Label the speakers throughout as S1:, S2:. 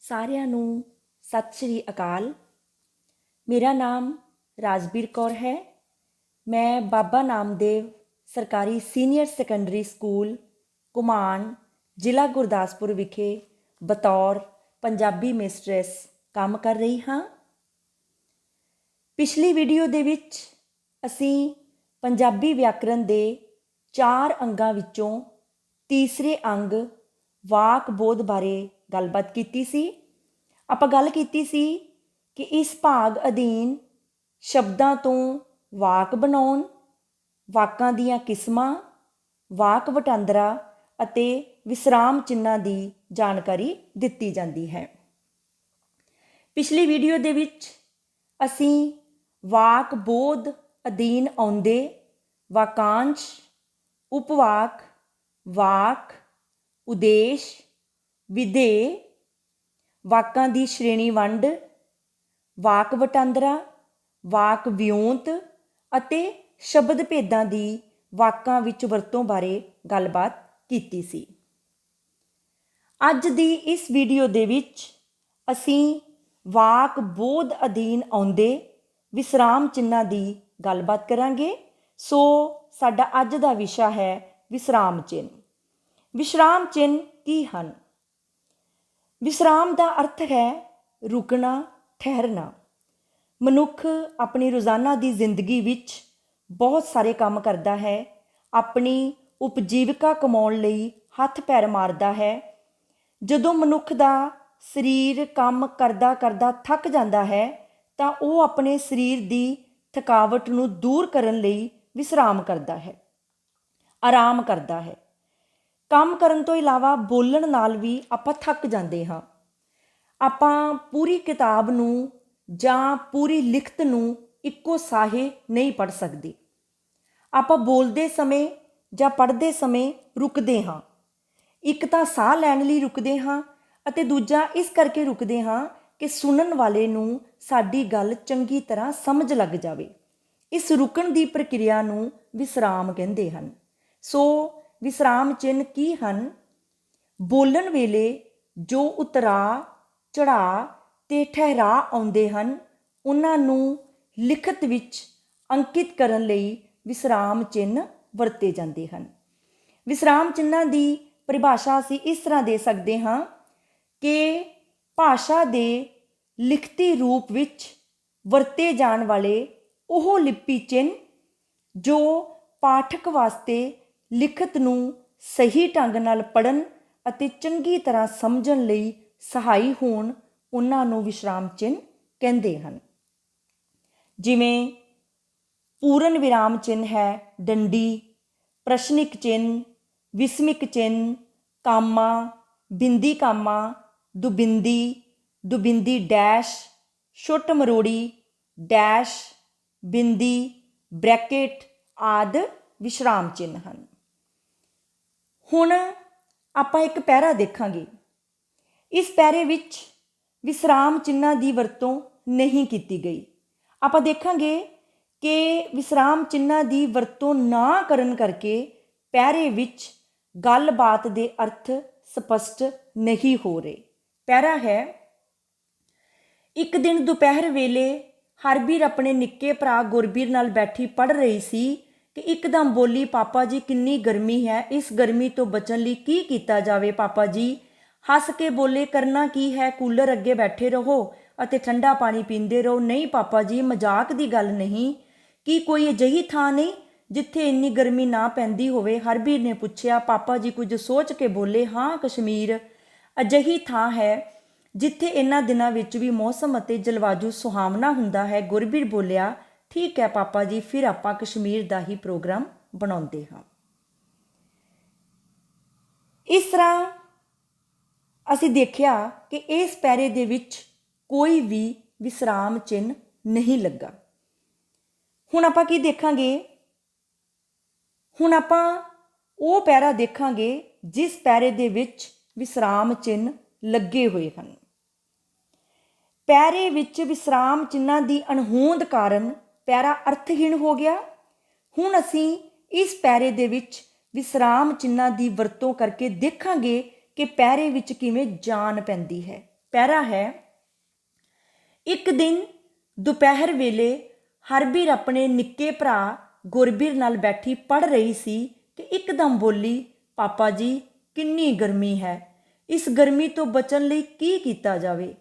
S1: ਸਾਰਿਆਂ ਨੂੰ ਸਤਿ ਸ਼੍ਰੀ ਅਕਾਲ। ਮੇਰਾ ਨਾਮ ਰਾਜਬੀਰ ਕੌਰ ਹੈ। ਮੈਂ ਬਾਬਾ ਨਾਮਦੇਵ ਸਰਕਾਰੀ ਸੀਨੀਅਰ ਸੈਕੰਡਰੀ ਸਕੂਲ ਘੁਮਾਣ, ਜ਼ਿਲ੍ਹਾ ਗੁਰਦਾਸਪੁਰ ਵਿਖੇ ਬਤੌਰ ਪੰਜਾਬੀ ਮਿਸਟਰੈਸ ਕੰਮ ਕਰ ਰਹੀ ਹਾਂ। ਪਿਛਲੀ ਵੀਡੀਓ ਦੇ ਵਿੱਚ ਅਸੀਂ ਪੰਜਾਬੀ ਵਿਆਕਰਣ ਦੇ 4 ਅੰਗਾਂ ਵਿੱਚੋਂ ਤੀਸਰੇ ਅੰਗ ਵਾਕ ਬੋਧ ਬਾਰੇ ਗੱਲਬਾਤ ਕੀਤੀ ਸੀ। ਆਪਾਂ ਗੱਲ ਕੀਤੀ ਸੀ ਕਿ ਇਸ ਭਾਗ ਅਧੀਨ ਸ਼ਬਦਾਂ ਤੋਂ ਵਾਕ ਬਣਾਉਣ, ਵਾਕਾਂ ਦੀਆਂ ਕਿਸਮਾਂ, ਵਾਕ ਵਟਾਂਦਰਾ ਅਤੇ ਵਿਸਰਾਮ ਚਿੰਨ੍ਹਾਂ ਦੀ ਜਾਣਕਾਰੀ ਦਿੱਤੀ ਜਾਂਦੀ ਹੈ। ਪਿਛਲੀ ਵੀਡੀਓ ਦੇ ਵਿੱਚ ਅਸੀਂ ਵਾਕ ਬੋਧ ਅਧੀਨ ਆਉਂਦੇ ਵਾਕਾਂਸ਼, ਉਪਵਾਕ, ਵਾਕ, ਉਦੇਸ਼, ਵਿਧੇਯ, ਵਾਕਾਂ ਦੀ ਸ਼੍ਰੇਣੀ ਵੰਡ, ਵਾਕ ਵਟਾਂਦਰਾ, ਵਾਕ ਵਿਉਂਤ ਅਤੇ ਸ਼ਬਦ ਭੇਦਾਂ ਦੀ ਵਾਕਾਂ ਵਿੱਚ ਵਰਤੋਂ ਬਾਰੇ ਗੱਲਬਾਤ ਕੀਤੀ ਸੀ। ਅੱਜ ਦੀ ਇਸ ਵੀਡੀਓ ਦੇ ਵਿੱਚ ਅਸੀਂ ਵਾਕ ਬੋਧ ਅਧੀਨ ਆਉਂਦੇ ਵਿਸਰਾਮ ਚਿੰਨ੍ਹਾਂ ਦੀ ਗੱਲਬਾਤ ਕਰਾਂਗੇ। ਸੋ ਸਾਡਾ ਅੱਜ ਦਾ ਵਿਸ਼ਾ ਹੈ ਵਿਸਰਾਮ ਚਿੰਨ੍ਹ। ਵਿਸਰਾਮ ਚਿੰਨ੍ਹ ਕੀ ਹਨ? ਵਿਸਰਾਮ ਦਾ ਅਰਥ ਹੈ ਰੁਕਣਾ, ਠਹਿਰਨਾ। ਮਨੁੱਖ ਆਪਣੀ ਰੋਜ਼ਾਨਾ ਦੀ ਜ਼ਿੰਦਗੀ ਵਿੱਚ ਬਹੁਤ ਸਾਰੇ ਕੰਮ ਕਰਦਾ ਹੈ, ਆਪਣੀ ਉਪਜੀਵਿਕਾ ਕਮਾਉਣ ਲਈ ਹੱਥ ਪੈਰ ਮਾਰਦਾ ਹੈ। ਜਦੋਂ ਮਨੁੱਖ ਦਾ ਸਰੀਰ ਕੰਮ ਕਰਦਾ ਕਰਦਾ ਥੱਕ ਜਾਂਦਾ ਹੈ ਤਾਂ ਉਹ ਆਪਣੇ ਸਰੀਰ ਦੀ ਥਕਾਵਟ ਨੂੰ ਦੂਰ ਕਰਨ ਲਈ ਵਿਸਰਾਮ ਕਰਦਾ ਹੈ, ਆਰਾਮ ਕਰਦਾ ਹੈ। ਕੰਮ ਕਰਨ ਤੋਂ ਇਲਾਵਾ ਬੋਲਣ ਨਾਲ ਵੀ ਆਪਾਂ ਥੱਕ ਜਾਂਦੇ ਹਾਂ। ਆਪਾਂ ਪੂਰੀ ਕਿਤਾਬ ਨੂੰ ਜਾਂ ਪੂਰੀ ਲਿਖਤ ਨੂੰ ਇੱਕੋ ਸਾਹੇ ਨਹੀਂ ਪੜ੍ਹ ਸਕਦੇ। ਆਪਾਂ ਬੋਲਦੇ ਸਮੇਂ ਜਾਂ ਪੜ੍ਹਦੇ ਸਮੇਂ ਰੁਕਦੇ ਹਾਂ। ਇੱਕ ਤਾਂ ਸਾਹ ਲੈਣ ਲਈ ਰੁਕਦੇ ਹਾਂ ਅਤੇ ਦੂਜਾ ਇਸ ਕਰਕੇ ਰੁਕਦੇ ਹਾਂ ਕਿ ਸੁਣਨ ਵਾਲੇ ਨੂੰ ਸਾਡੀ ਗੱਲ ਚੰਗੀ ਤਰ੍ਹਾਂ ਸਮਝ ਲੱਗ ਜਾਵੇ। ਇਸ ਰੁਕਣ ਦੀ ਪ੍ਰਕਿਰਿਆ ਨੂੰ ਵਿਸਰਾਮ ਕਹਿੰਦੇ ਹਨ। ਸੋ ਵਿਸਰਾਮ ਚਿੰਨ੍ਹ ਕੀ ਹਨ? ਬੋਲਣ ਵੇਲੇ ਜੋ ਉਤਰਾਅ, ਚੜ੍ਹਾਅ ਤੇ ਠਹਿਰਾਅ ਆਉਂਦੇ ਹਨ, ਉਹਨਾਂ ਨੂੰ ਲਿਖਤ ਵਿੱਚ ਅੰਕਿਤ ਕਰਨ ਲਈ ਵਿਸਰਾਮ ਚਿੰਨ੍ਹ ਵਰਤੇ ਜਾਂਦੇ ਹਨ। ਵਿਸਰਾਮ ਚਿੰਨ੍ਹਾਂ ਦੀ ਪਰਿਭਾਸ਼ਾ ਅਸੀਂ ਇਸ ਤਰ੍ਹਾਂ ਦੇ ਸਕਦੇ ਹਾਂ ਕਿ ਭਾਸ਼ਾ ਦੇ ਲਿਖਤੀ ਰੂਪ ਵਿੱਚ ਵਰਤੇ ਜਾਣ ਵਾਲੇ ਉਹ ਲਿਪੀ ਚਿੰਨ੍ਹ ਜੋ ਪਾਠਕ ਵਾਸਤੇ ਲਿਖਤ ਨੂੰ ਸਹੀ ਢੰਗ ਨਾਲ ਪੜ੍ਹਨ ਅਤੇ ਚੰਗੀ ਤਰ੍ਹਾਂ ਸਮਝਣ ਲਈ ਸਹਾਈ ਹੋਣ, ਉਹਨਾਂ ਨੂੰ ਵਿਸਰਾਮ ਚਿੰਨ੍ਹ ਕਹਿੰਦੇ ਹਨ। ਜਿਵੇਂ ਪੂਰਨ ਵਿਰਾਮ ਚਿੰਨ੍ਹ ਹੈ ਡੰਡੀ, ਪ੍ਰਸ਼ਨਿਕ ਚਿੰਨ੍ਹ, ਵਿਸਮਿਕ ਚਿੰਨ੍ਹ, ਕਾਮਾ, ਬਿੰਦੀ ਕਾਮਾ, ਦੁਬਿੰਦੀ, ਦੁਬਿੰਦੀ ਡੈਸ਼, ਛੁੱਟ ਮਰੋੜੀ, ਡੈਸ਼, ਬਿੰਦੀ, ਬ੍ਰੈਕਟ ਆਦਿ ਵਿਸਰਾਮ ਚਿੰਨ੍ਹ ਹਨ। ਹੁਣ ਆਪਾਂ ਇੱਕ ਪੈਰਾ ਦੇਖਾਂਗੇ। ਇਸ ਪੈਰੇ ਵਿੱਚ ਵਿਸਰਾਮ ਚਿੰਨ੍ਹਾਂ ਦੀ ਵਰਤੋਂ ਨਹੀਂ ਕੀਤੀ ਗਈ। ਆਪਾਂ ਦੇਖਾਂਗੇ ਕਿ ਵਿਸਰਾਮ ਚਿੰਨ੍ਹਾਂ ਦੀ ਵਰਤੋਂ ਨਾ ਕਰਨ ਕਰਕੇ ਪੈਰੇ ਵਿੱਚ ਗੱਲਬਾਤ ਦੇ ਅਰਥ ਸਪਸ਼ਟ ਨਹੀਂ ਹੋ ਰਹੇ। ਪੈਰਾ ਹੈ, ਇੱਕ ਦਿਨ ਦੁਪਹਿਰ ਵੇਲੇ ਹਰਬੀਰ ਆਪਣੇ ਨਿੱਕੇ ਭਰਾ ਗੁਰਬੀਰ ਨਾਲ ਬੈਠੀ ਪੜ੍ਹ ਰਹੀ ਸੀ ਕਿ ਇੱਕਦਮ ਬੋਲੀ, ਪਾਪਾ ਜੀ ਕਿੰਨੀ ਗਰਮੀ ਹੈ, ਇਸ ਗਰਮੀ ਤੋਂ ਬਚਣ ਲਈ ਕੀ ਕੀਤਾ ਜਾਵੇ ਪਾਪਾ ਜੀ? ਹੱਸ ਕੇ ਬੋਲੇ, ਕਰਨਾ ਕੀ ਹੈ, ਕੂਲਰ ਅੱਗੇ ਬੈਠੇ ਰਹੋ ਅਤੇ ਠੰਡਾ ਪਾਣੀ ਪੀਂਦੇ ਰਹੋ। ਨਹੀਂ ਪਾਪਾ ਜੀ, ਮਜ਼ਾਕ ਦੀ ਗੱਲ ਨਹੀਂ। ਕੀ ਕੋਈ ਅਜਿਹੀ ਥਾਂ ਨਹੀਂ ਜਿੱਥੇ ਇੰਨੀ ਗਰਮੀ ਨਾ ਪੈਂਦੀ ਹੋਵੇ? ਹਰਬੀਰ ਨੇ ਪੁੱਛਿਆ। ਪਾਪਾ ਜੀ ਕੁਝ ਸੋਚ ਕੇ ਬੋਲੇ, ਹਾਂ ਕਸ਼ਮੀਰ ਅਜਿਹੀ ਥਾਂ ਹੈ ਜਿੱਥੇ ਇਹਨਾਂ ਦਿਨਾਂ ਵਿੱਚ ਵੀ ਮੌਸਮ ਅਤੇ ਜਲਵਾਯੂ ਸੁਹਾਵਣਾ ਹੁੰਦਾ ਹੈ। ਗੁਰਬੀਰ ਬੋਲਿਆ, ਠੀਕ ਹੈ ਪਾਪਾ ਜੀ, ਫਿਰ ਆਪਾਂ ਕਸ਼ਮੀਰ ਦਾ ਹੀ ਪ੍ਰੋਗਰਾਮ ਬਣਾਉਂਦੇ ਹਾਂ। ਇਸ ਤਰ੍ਹਾਂ ਅਸੀਂ ਦੇਖਿਆ ਕਿ ਇਸ ਪੈਰੇ ਦੇ ਵਿੱਚ ਕੋਈ ਵੀ ਵਿਸਰਾਮ ਚਿੰਨ੍ਹ ਨਹੀਂ ਲੱਗਾ। ਹੁਣ ਆਪਾਂ ਕੀ ਦੇਖਾਂਗੇ? ਹੁਣ ਆਪਾਂ ਉਹ ਪੈਰਾ ਦੇਖਾਂਗੇ ਜਿਸ ਪੈਰੇ ਦੇ ਵਿੱਚ ਵਿਸਰਾਮ ਚਿੰਨ੍ਹ ਲੱਗੇ ਹੋਏ ਹਨ। ਪੈਰੇ ਵਿੱਚ ਵਿਸਰਾਮ ਚਿੰਨ੍ਹਾਂ ਦੀ ਅਣਹੋਂਦ ਕਾਰਨ ਪੈਰਾ ਅਰਥਹੀਣ ਹੋ ਗਿਆ। ਹੁਣ ਅਸੀਂ ਇਸ ਪੈਰੇ ਦੇ ਵਿੱਚ ਵਿਸਰਾਮ ਚਿੰਨ੍ਹਾਂ ਦੀ ਵਰਤੋਂ ਕਰਕੇ ਦੇਖਾਂਗੇ ਕਿ ਪੈਰੇ ਵਿੱਚ ਕਿਵੇਂ ਜਾਨ ਪੈਂਦੀ ਹੈ। ਪੈਰਾ ਹੈ। ਇੱਕ ਦਿਨ ਦੁਪਹਿਰ ਵੇਲੇ ਹਰਬੀਰ ਆਪਣੇ ਨਿੱਕੇ ਭਰਾ ਗੁਰਬੀਰ ਨਾਲ ਬੈਠੀ ਪੜ੍ਹ ਰਹੀ ਸੀ ਕਿ ਇੱਕਦਮ ਬੋਲੀ, ਪਾਪਾ ਜੀ ਕਿੰਨੀ ਗਰਮੀ ਹੈ, ਇਸ ਗਰਮੀ ਤੋਂ ਬਚਣ ਲਈ ਕੀ ਕੀਤਾ ਜਾਵੇ।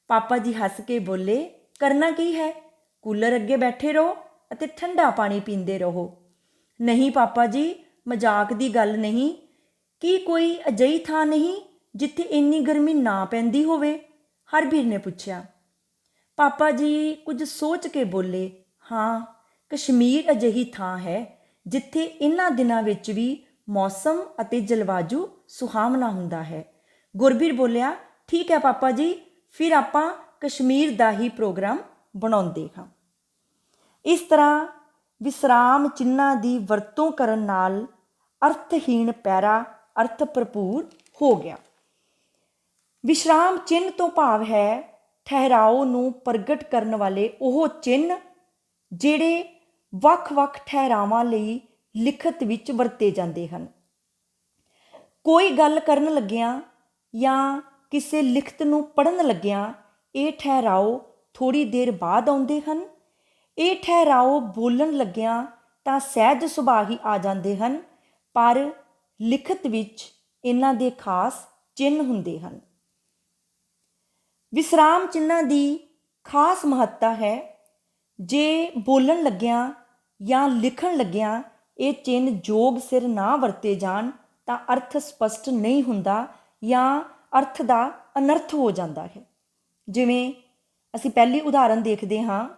S1: ਪਾਪਾ ਜੀ ਹੱਸ ਕੇ ਬੋਲੇ, ਕਰਨਾ ਕੀ ਹੈ, ਕੂਲਰ ਅੱਗੇ ਬੈਠੇ ਰਹੋ ਅਤੇ ਠੰਡਾ ਪਾਣੀ ਪੀਂਦੇ ਰਹੋ। ਨਹੀਂ ਪਾਪਾ ਜੀ, ਮਜ਼ਾਕ ਦੀ ਗੱਲ ਨਹੀਂ, ਕੀ ਕੋਈ ਅਜਿਹੀ ਥਾਂ ਨਹੀਂ ਜਿੱਥੇ ਇੰਨੀ ਗਰਮੀ ਨਾ ਪੈਂਦੀ ਹੋਵੇ, ਹਰਬੀਰ ਨੇ ਪੁੱਛਿਆ। ਪਾਪਾ ਜੀ ਕੁਝ ਸੋਚ ਕੇ ਬੋਲੇ, ਹਾਂ, ਕਸ਼ਮੀਰ ਅਜਿਹੀ ਥਾਂ ਹੈ ਜਿੱਥੇ ਇਹਨਾਂ ਦਿਨਾਂ ਵਿੱਚ ਵੀ ਮੌਸਮ ਅਤੇ ਜਲਵਾਯੂ ਸੁਹਾਵਣਾ ਹੁੰਦਾ ਹੈ। ਗੁਰਬੀਰ ਬੋਲਿਆ, ਠੀਕ ਹੈ ਪਾਪਾ ਜੀ, ਫਿਰ ਆਪਾਂ ਕਸ਼ਮੀਰ ਦਾ ਹੀ ਪ੍ਰੋਗਰਾਮ ਬਣਾਉਂਦੇ ਹਾਂ। ਇਸ ਤਰ੍ਹਾਂ ਵਿਸਰਾਮ ਚਿੰਨ੍ਹਾਂ ਦੀ ਵਰਤੋਂ ਕਰਨ ਨਾਲ ਅਰਥਹੀਣ ਪੈਰਾ ਅਰਥ ਭਰਪੂਰ ਹੋ ਗਿਆ। ਵਿਸ਼ਰਾਮ ਚਿੰਨ੍ਹ ਤੋਂ ਭਾਵ ਹੈ ਠਹਿਰਾਓ ਨੂੰ ਪ੍ਰਗਟ ਕਰਨ ਵਾਲੇ ਉਹ ਚਿੰਨ੍ਹ ਜਿਹੜੇ ਵੱਖ-ਵੱਖ ਠਹਿਰਾਵਾਂ ਲਈ ਲਿਖਤ ਵਿੱਚ ਵਰਤੇ ਜਾਂਦੇ ਹਨ। ਕੋਈ ਗੱਲ ਕਰਨ ਲੱਗਿਆਂ ਜਾਂ ਕਿਸੇ ਲਿਖਤ ਨੂੰ ਪੜ੍ਹਨ ਲੱਗਿਆਂ ਇਹ ਠਹਿਰਾਓ ਥੋੜ੍ਹੀ ਦੇਰ ਬਾਅਦ ਆਉਂਦੇ ਹਨ। ਇਹ ਠਹਿਰਾਓ ਬੋਲਣ ਲੱਗਿਆਂ ਤਾਂ ਸਹਿਜ ਸੁਭਾਅ ਹੀ ਆ ਜਾਂਦੇ ਹਨ, ਪਰ ਲਿਖਤ ਵਿੱਚ ਇਹਨਾਂ ਦੇ ਖਾਸ ਚਿੰਨ੍ਹ ਹੁੰਦੇ ਹਨ। ਵਿਸਰਾਮ ਚਿੰਨ੍ਹਾਂ ਦੀ ਖਾਸ ਮਹੱਤਤਾ ਹੈ। ਜੇ ਬੋਲਣ ਲੱਗਿਆਂ ਜਾਂ ਲਿਖਣ ਲੱਗਿਆਂ ਇਹ ਚਿੰਨ੍ਹ ਜੋਗ ਸਿਰ ਨਾ ਵਰਤੇ ਜਾਣ ਤਾਂ ਅਰਥ ਸਪਸ਼ਟ ਨਹੀਂ ਹੁੰਦਾ ਜਾਂ ਅਰਥ ਦਾ ਅਨਰਥ ਹੋ ਜਾਂਦਾ ਹੈ। ਜਿਵੇਂ ਅਸੀਂ ਪਹਿਲੀ ਉਦਾਹਰਨ ਦੇਖਦੇ ਹਾਂ।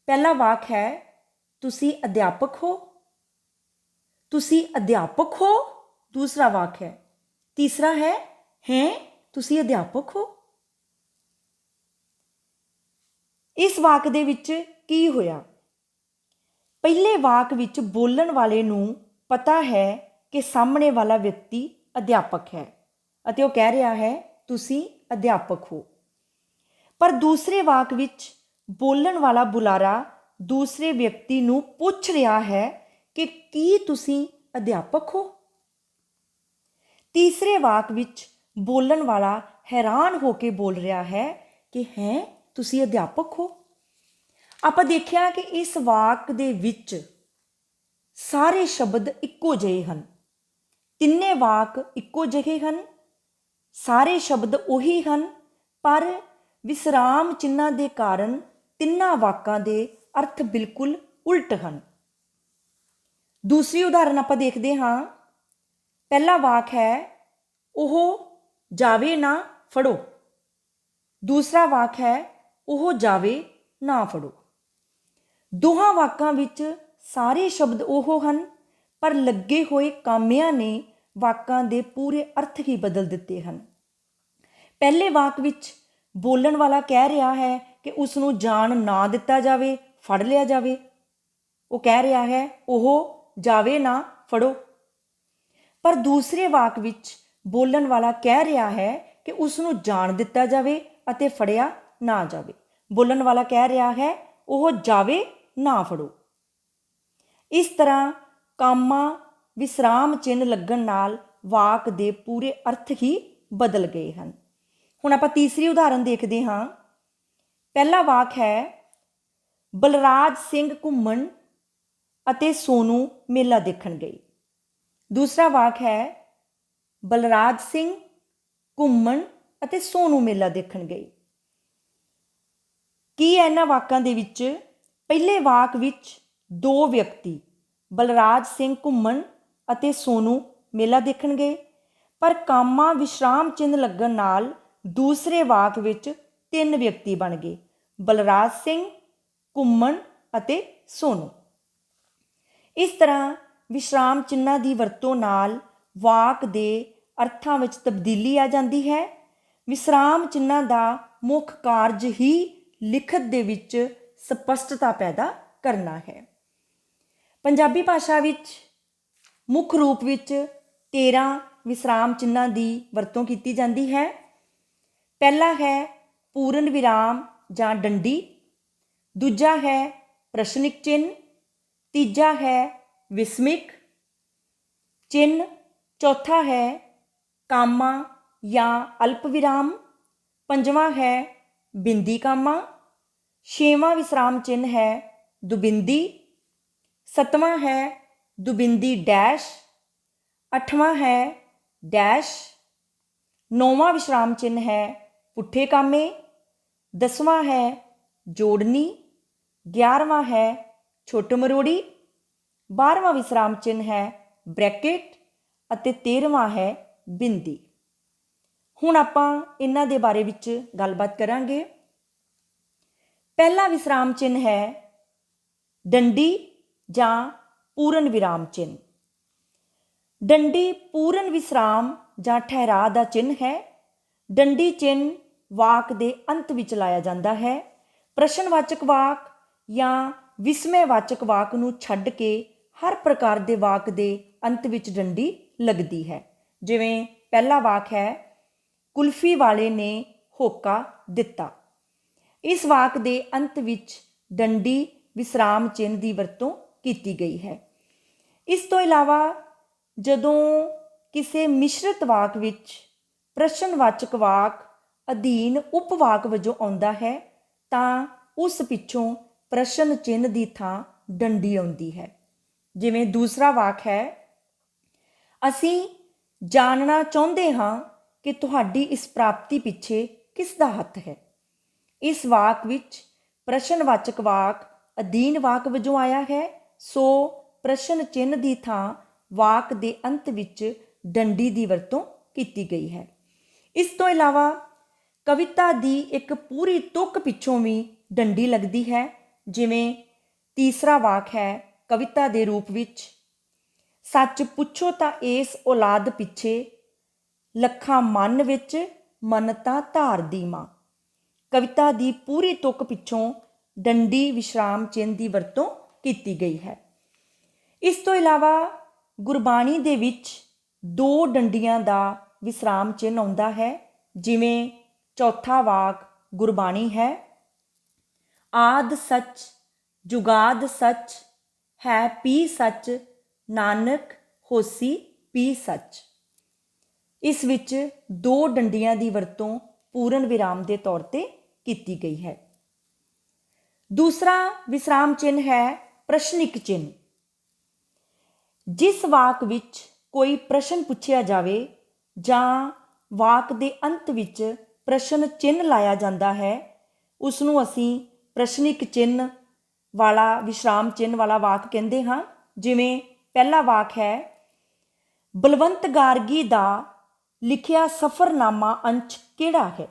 S1: ਪਹਿਲਾ ਵਾਕ ਹੈ, ਤੁਸੀਂ ਅਧਿਆਪਕ ਹੋ। ਤੁਸੀਂ ਅਧਿਆਪਕ ਹੋ ਦੂਸਰਾ ਵਾਕ ਹੈ। ਤੀਸਰਾ ਹੈ, ਤੁਸੀਂ ਅਧਿਆਪਕ ਹੋ। ਇਸ ਵਾਕ ਦੇ ਵਿੱਚ ਕੀ ਹੋਇਆ? ਪਹਿਲੇ ਵਾਕ ਵਿੱਚ ਬੋਲਣ ਵਾਲੇ ਨੂੰ ਪਤਾ ਹੈ ਕਿ ਸਾਹਮਣੇ ਵਾਲਾ ਵਿਅਕਤੀ ਅਧਿਆਪਕ ਹੈ ਅਤੇ ਉਹ ਕਹਿ ਰਿਹਾ ਹੈ ਤੁਸੀਂ ਅਧਿਆਪਕ ਹੋ। ਪਰ ਦੂਸਰੇ ਵਾਕ ਵਿੱਚ ਬੋਲਣ ਵਾਲਾ ਬੁਲਾਰਾ ਦੂਸਰੇ ਵਿਅਕਤੀ ਨੂੰ ਪੁੱਛ ਰਿਹਾ ਹੈ ਕਿ ਕੀ ਤੁਸੀਂ ਅਧਿਆਪਕ ਹੋ। ਤੀਸਰੇ ਵਾਕ ਵਿੱਚ ਬੋਲਣ ਵਾਲਾ ਹੈਰਾਨ ਹੋ ਕੇ ਬੋਲ ਰਿਹਾ ਹੈ ਕਿ ਤੁਸੀਂ ਅਧਿਆਪਕ ਹੋ। ਆਪਾਂ ਦੇਖਿਆ ਕਿ ਇਸ ਵਾਕ ਦੇ ਵਿੱਚ ਸਾਰੇ ਸ਼ਬਦ ਇੱਕੋ ਜਿਹੇ ਹਨ। ਤਿੰਨੇ ਵਾਕ ਇੱਕੋ ਜਿਹੇ ਹਨ, ਸਾਰੇ ਸ਼ਬਦ ਉਹੀ ਹਨ, ਪਰ ਵਿਸਰਾਮ ਚਿੰਨ੍ਹਾਂ ਦੇ ਕਾਰਨ ਤਿੰਨਾਂ ਵਾਕਾਂ ਦੇ ਅਰਥ ਬਿਲਕੁਲ ਉਲਟ ਹਨ। ਦੂਸਰੀ ਉਦਾਹਰਨ ਆਪਾਂ ਦੇਖਦੇ ਹਾਂ। ਪਹਿਲਾ ਵਾਕ ਹੈ, ਉਹ ਜਾਵੇ ਨਾ ਫੜੋ। ਦੂਸਰਾ ਵਾਕ ਹੈ, ਉਹ ਜਾਵੇ ਨਾ ਫੜੋ। ਦੋਹਾਂ ਵਾਕਾਂ ਵਿੱਚ ਸਾਰੇ ਸ਼ਬਦ ਉਹ ਹਨ, ਪਰ ਲੱਗੇ ਹੋਏ ਕਾਮਿਆਂ ਨੇ ਵਾਕਾਂ ਦੇ ਪੂਰੇ ਅਰਥ ਹੀ ਬਦਲ ਦਿੱਤੇ ਹਨ। ਪਹਿਲੇ ਵਾਕ ਵਿੱਚ ਬੋਲਣ ਵਾਲਾ ਕਹਿ ਰਿਹਾ ਹੈ ਕਿ ਉਸ ਨੂੰ ਜਾਣ ਨਾ ਦਿੱਤਾ ਜਾਵੇ, ਫੜ ਲਿਆ ਜਾਵੇ। ਉਹ ਕਹਿ ਰਿਹਾ ਹੈ ਉਹ ਜਾਵੇ ਨਾ ਫੜੋ। ਪਰ ਦੂਸਰੇ ਵਾਕ ਵਿੱਚ ਬੋਲਣ ਵਾਲਾ ਕਹਿ ਰਿਹਾ ਹੈ ਕਿ ਉਸ ਨੂੰ ਜਾਣ ਦਿੱਤਾ ਜਾਵੇ ਅਤੇ ਫੜਿਆ ਨਾ ਜਾਵੇ। ਬੋਲਣ ਵਾਲਾ ਕਹਿ ਰਿਹਾ ਹੈ ਉਹ ਜਾਵੇ ਨਾ ਫੜੋ। ਇਸ ਤਰ੍ਹਾਂ ਕਾਮਾ ਵਿਸਰਾਮ ਚਿੰਨ੍ਹ ਲੱਗਣ ਨਾਲ ਵਾਕ ਦੇ ਪੂਰੇ ਅਰਥ ਹੀ ਬਦਲ ਗਏ ਹਨ। ਹੁਣ ਆਪਾਂ ਤੀਸਰੀ ਉਦਾਹਰਨ ਦੇਖਦੇ ਹਾਂ। ਪਹਿਲਾ ਵਾਕ ਹੈ, ਬਲਰਾਜ ਸਿੰਘ ਘੁੰਮਣ ਅਤੇ ਸੋਨੂੰ ਮੇਲਾ ਦੇਖਣ ਗਏ। ਦੂਸਰਾ ਵਾਕ ਹੈ, ਬਲਰਾਜ ਸਿੰਘ ਘੁੰਮਣ ਅਤੇ ਸੋਨੂੰ ਮੇਲਾ ਦੇਖਣ ਗਏ। ਕੀ ਹੈ ਇਹਨਾਂ ਵਾਕਾਂ ਦੇ ਵਿੱਚ? ਪਹਿਲੇ ਵਾਕ ਵਿੱਚ ਦੋ ਵਿਅਕਤੀ ਬਲਰਾਜ ਸਿੰਘ ਘੁੰਮਣ ਅਤੇ ਸੋਨੂੰ ਮੇਲਾ ਦੇਖਣ ਗਏ, ਪਰ ਕਾਮਾ ਵਿਸ਼ਰਾਮ ਚਿੰਨ੍ਹ ਲੱਗਣ ਨਾਲ ਦੂਸਰੇ ਵਾਕ ਵਿੱਚ ਤਿੰਨ ਵਿਅਕਤੀ ਬਣ ਗਏ, ਬਲਰਾਜ ਸਿੰਘ, ਘੁੰਮਣ ਅਤੇ ਸੋਨੂੰ। ਇਸ ਤਰ੍ਹਾਂ ਵਿਸ਼ਰਾਮ ਚਿੰਨ੍ਹਾਂ ਦੀ ਵਰਤੋਂ ਨਾਲ ਵਾਕ ਦੇ ਅਰਥਾਂ ਵਿੱਚ ਤਬਦੀਲੀ ਆ ਜਾਂਦੀ ਹੈ। ਵਿਸਰਾਮ ਚਿੰਨ੍ਹਾਂ ਦਾ ਮੁੱਖ ਕਾਰਜ ਹੀ ਲਿਖਤ ਦੇ ਵਿੱਚ ਸਪਸ਼ਟਤਾ ਪੈਦਾ ਕਰਨਾ ਹੈ। ਪੰਜਾਬੀ ਭਾਸ਼ਾ ਵਿੱਚ ਮੁੱਖ ਰੂਪ ਵਿੱਚ 13 ਵਿਸਰਾਮ ਚਿੰਨ੍ਹਾਂ ਦੀ ਵਰਤੋਂ ਕੀਤੀ ਜਾਂਦੀ ਹੈ। ਪਹਿਲਾ ਹੈ ਪੂਰਨ ਵਿਰਾਮ ਜਾਂ ਡੰਡੀ, ਦੂਜਾ ਹੈ ਪ੍ਰਸ਼ਨਿਕ ਚਿੰਨ੍ਹ, ਤੀਜਾ ਹੈ ਵਿਸਮਿਕ ਚਿੰਨ੍ਹ, ਚੌਥਾ ਹੈ ਕਾਮਾ ਜਾਂ ਅਲਪ ਵਿਰਾਮ, ਪੰਜਵਾਂ ਹੈ ਬਿੰਦੀ ਕਾਮਾ। ਛੇਵਾਂ ਵਿਸਰਾਮ ਚਿੰਨ੍ਹ ਹੈ ਦੁਬਿੰਦੀ। ਸੱਤਵਾਂ ਹੈ ਦੁਬਿੰਦੀ ਡੈਸ਼। ਅੱਠਵਾਂ ਹੈ ਡੈਸ਼। ਨੌਵਾਂ ਵਿਸ਼ਰਾਮ ਚਿੰਨ੍ਹ ਹੈ ਪੁੱਠੇ ਕਾਮੇ। 10ਵਾਂ ਹੈ ਜੋੜਨੀ। 11ਵਾਂ ਹੈ ਛੁੱਟ ਮਰੋੜੀ। 12ਵਾਂ ਵਿਸਰਾਮ ਚਿੰਨ੍ਹ ਹੈ ਬ੍ਰੈਕਟ ਅਤੇ 13ਵਾਂ ਹੈ ਬਿੰਦੀ। ਹੁਣ ਆਪਾਂ ਇਹਨਾਂ ਦੇ ਬਾਰੇ ਵਿੱਚ ਗੱਲਬਾਤ ਕਰਾਂਗੇ। ਪਹਿਲਾ ਵਿਸਰਾਮ ਚਿੰਨ੍ਹ ਹੈ ਡੰਡੀ ਜਾਂ ਪੂਰਨ ਵਿਰਾਮ ਚਿੰਨ੍ਹ। ਡੰਡੀ ਪੂਰਨ ਵਿਸਰਾਮ ਜਾਂ ਠਹਿਰਾਅ ਦਾ ਚਿੰਨ੍ਹ ਹੈ। ਡੰਡੀ ਚਿੰਨ੍ਹ ਵਾਕ ਦੇ ਅੰਤ ਵਿੱਚ ਲਾਇਆ ਜਾਂਦਾ ਹੈ। ਪ੍ਰਸ਼ਨਵਾਚਕ ਵਾਕ ਜਾਂ ਵਿਸਮੈਵਾਚਕ ਵਾਕ ਨੂੰ ਛੱਡ ਕੇ ਹਰ ਪ੍ਰਕਾਰ ਦੇ ਵਾਕ ਦੇ ਅੰਤ ਵਿੱਚ ਡੰਡੀ ਲੱਗਦੀ ਹੈ। ਜਿਵੇਂ ਪਹਿਲਾ ਵਾਕ ਹੈ ਕੁਲਫੀ ਵਾਲੇ ਨੇ ਹੋਕਾ ਦਿੱਤਾ। ਇਸ ਵਾਕ ਦੇ ਅੰਤ ਵਿੱਚ ਡੰਡੀ ਵਿਸਰਾਮ ਚਿੰਨ੍ਹ ਦੀ ਵਰਤੋਂ ਕੀਤੀ ਗਈ ਹੈ। ਇਸ ਤੋਂ ਇਲਾਵਾ ਜਦੋਂ ਕਿਸੇ ਮਿਸ਼ਰਤ ਵਾਕ ਵਿੱਚ ਪ੍ਰਸ਼ਨਵਾਚਕ ਵਾਕ ਅਧੀਨ ਉਪਵਾਕ ਵਜੋਂ ਆਉਂਦਾ ਹੈ ਤਾਂ ਉਸ ਪਿੱਛੋਂ ਪ੍ਰਸ਼ਨ ਚਿੰਨ੍ਹ ਦੀ ਥਾਂ ਡੰਡੀ ਆਉਂਦੀ ਹੈ। ਜਿਵੇਂ ਦੂਸਰਾ ਵਾਕ ਹੈ ਅਸੀਂ ਜਾਣਨਾ ਚਾਹੁੰਦੇ ਹਾਂ ਕਿ ਤੁਹਾਡੀ ਇਸ ਪ੍ਰਾਪਤੀ ਪਿੱਛੇ ਕਿਸ ਦਾ ਹੱਥ ਹੈ। ਇਸ ਵਾਕ ਵਿੱਚ ਪ੍ਰਸ਼ਨਵਾਚਕ ਵਾਕ ਅਧੀਨ ਵਾਕ ਵਜੋਂ ਆਇਆ ਹੈ, ਸੋ ਪ੍ਰਸ਼ਨ ਚਿੰਨ੍ਹ ਦੀ ਥਾਂ ਵਾਕ ਦੇ ਅੰਤ ਵਿੱਚ ਡੰਡੀ ਦੀ ਵਰਤੋਂ ਕੀਤੀ ਗਈ ਹੈ। ਇਸ ਤੋਂ ਇਲਾਵਾ ਕਵਿਤਾ ਦੀ ਇੱਕ ਪੂਰੀ ਤੁਕ ਪਿੱਛੋਂ ਵੀ ਡੰਡੀ ਲੱਗਦੀ ਹੈ। ਜਿਵੇਂ ਤੀਸਰਾ ਵਾਕ ਹੈ ਕਵਿਤਾ ਦੇ ਰੂਪ ਵਿੱਚ ਸੱਚ ਪੁੱਛੋ ਤਾਂ ਇਸ ਔਲਾਦ ਪਿੱਛੇ ਲੱਖਾਂ ਮਨ ਵਿੱਚ ਮੰਨਤਾਂ ਧਾਰਦੀ ਮਾਂ। ਕਵਿਤਾ ਦੀ ਪੂਰੀ ਤੁਕ ਪਿੱਛੋਂ ਡੰਡੀ ਵਿਸ਼ਰਾਮ ਚਿੰਨ੍ਹ ਦੀ ਵਰਤੋਂ ਕੀਤੀ ਗਈ ਹੈ। ਇਸ ਤੋਂ ਇਲਾਵਾ ਗੁਰਬਾਣੀ ਦੇ ਵਿੱਚ ਦੋ ਡੰਡੀਆਂ ਦਾ ਵਿਸਰਾਮ ਚਿੰਨ੍ਹ ਆਉਂਦਾ ਹੈ। ਜਿਵੇਂ ਚੌਥਾ ਵਾਕ ਗੁਰਬਾਣੀ ਹੈ ਆਦ ਸੱਚ ਜੁਗਾਦ ਸੱਚ ਹੈ ਪੀ ਸੱਚ ਨਾਨਕ ਹੋਸੀ ਪੀ ਸੱਚ। ਇਸ ਵਿੱਚ ਦੋ ਡੰਡੀਆਂ ਦੀ ਵਰਤੋਂ ਪੂਰਨ ਵਿਰਾਮ ਦੇ ਤੌਰ ਤੇ ਕੀਤੀ ਗਈ ਹੈ। ਦੂਸਰਾ ਵਿਸਰਾਮ ਚਿੰਨ੍ਹ ਹੈ ਪ੍ਰਸ਼ਨਿਕ ਚਿੰਨ੍ਹ। ਜਿਸ ਵਾਕ ਵਿੱਚ ਕੋਈ ਪ੍ਰਸ਼ਨ ਪੁੱਛਿਆ ਜਾਵੇ ਜਾਂ ਵਾਕ ਦੇ ਅੰਤ ਵਿੱਚ ਪ੍ਰਸ਼ਨ ਚਿੰਨ੍ਹ ਲਾਇਆ ਜਾਂਦਾ ਹੈ ਉਸ ਨੂੰ ਅਸੀਂ ਪ੍ਰਸ਼ਨਿਕ ਚਿੰਨ੍ਹ ਵਾਲਾ ਵਿਸ਼ਰਾਮ ਚਿੰਨ੍ਹ ਵਾਲਾ ਵਾਕ ਕਹਿੰਦੇ ਹਾਂ। ਜਿਵੇਂ ਪਹਿਲਾ ਵਾਕ ਹੈ ਬਲਵੰਤ ਗਾਰਗੀ ਦਾ ਲਿਖਿਆ ਸਫ਼ਰਨਾਮਾ ਅੰਸ਼ ਕਿਹੜਾ ਹੈ।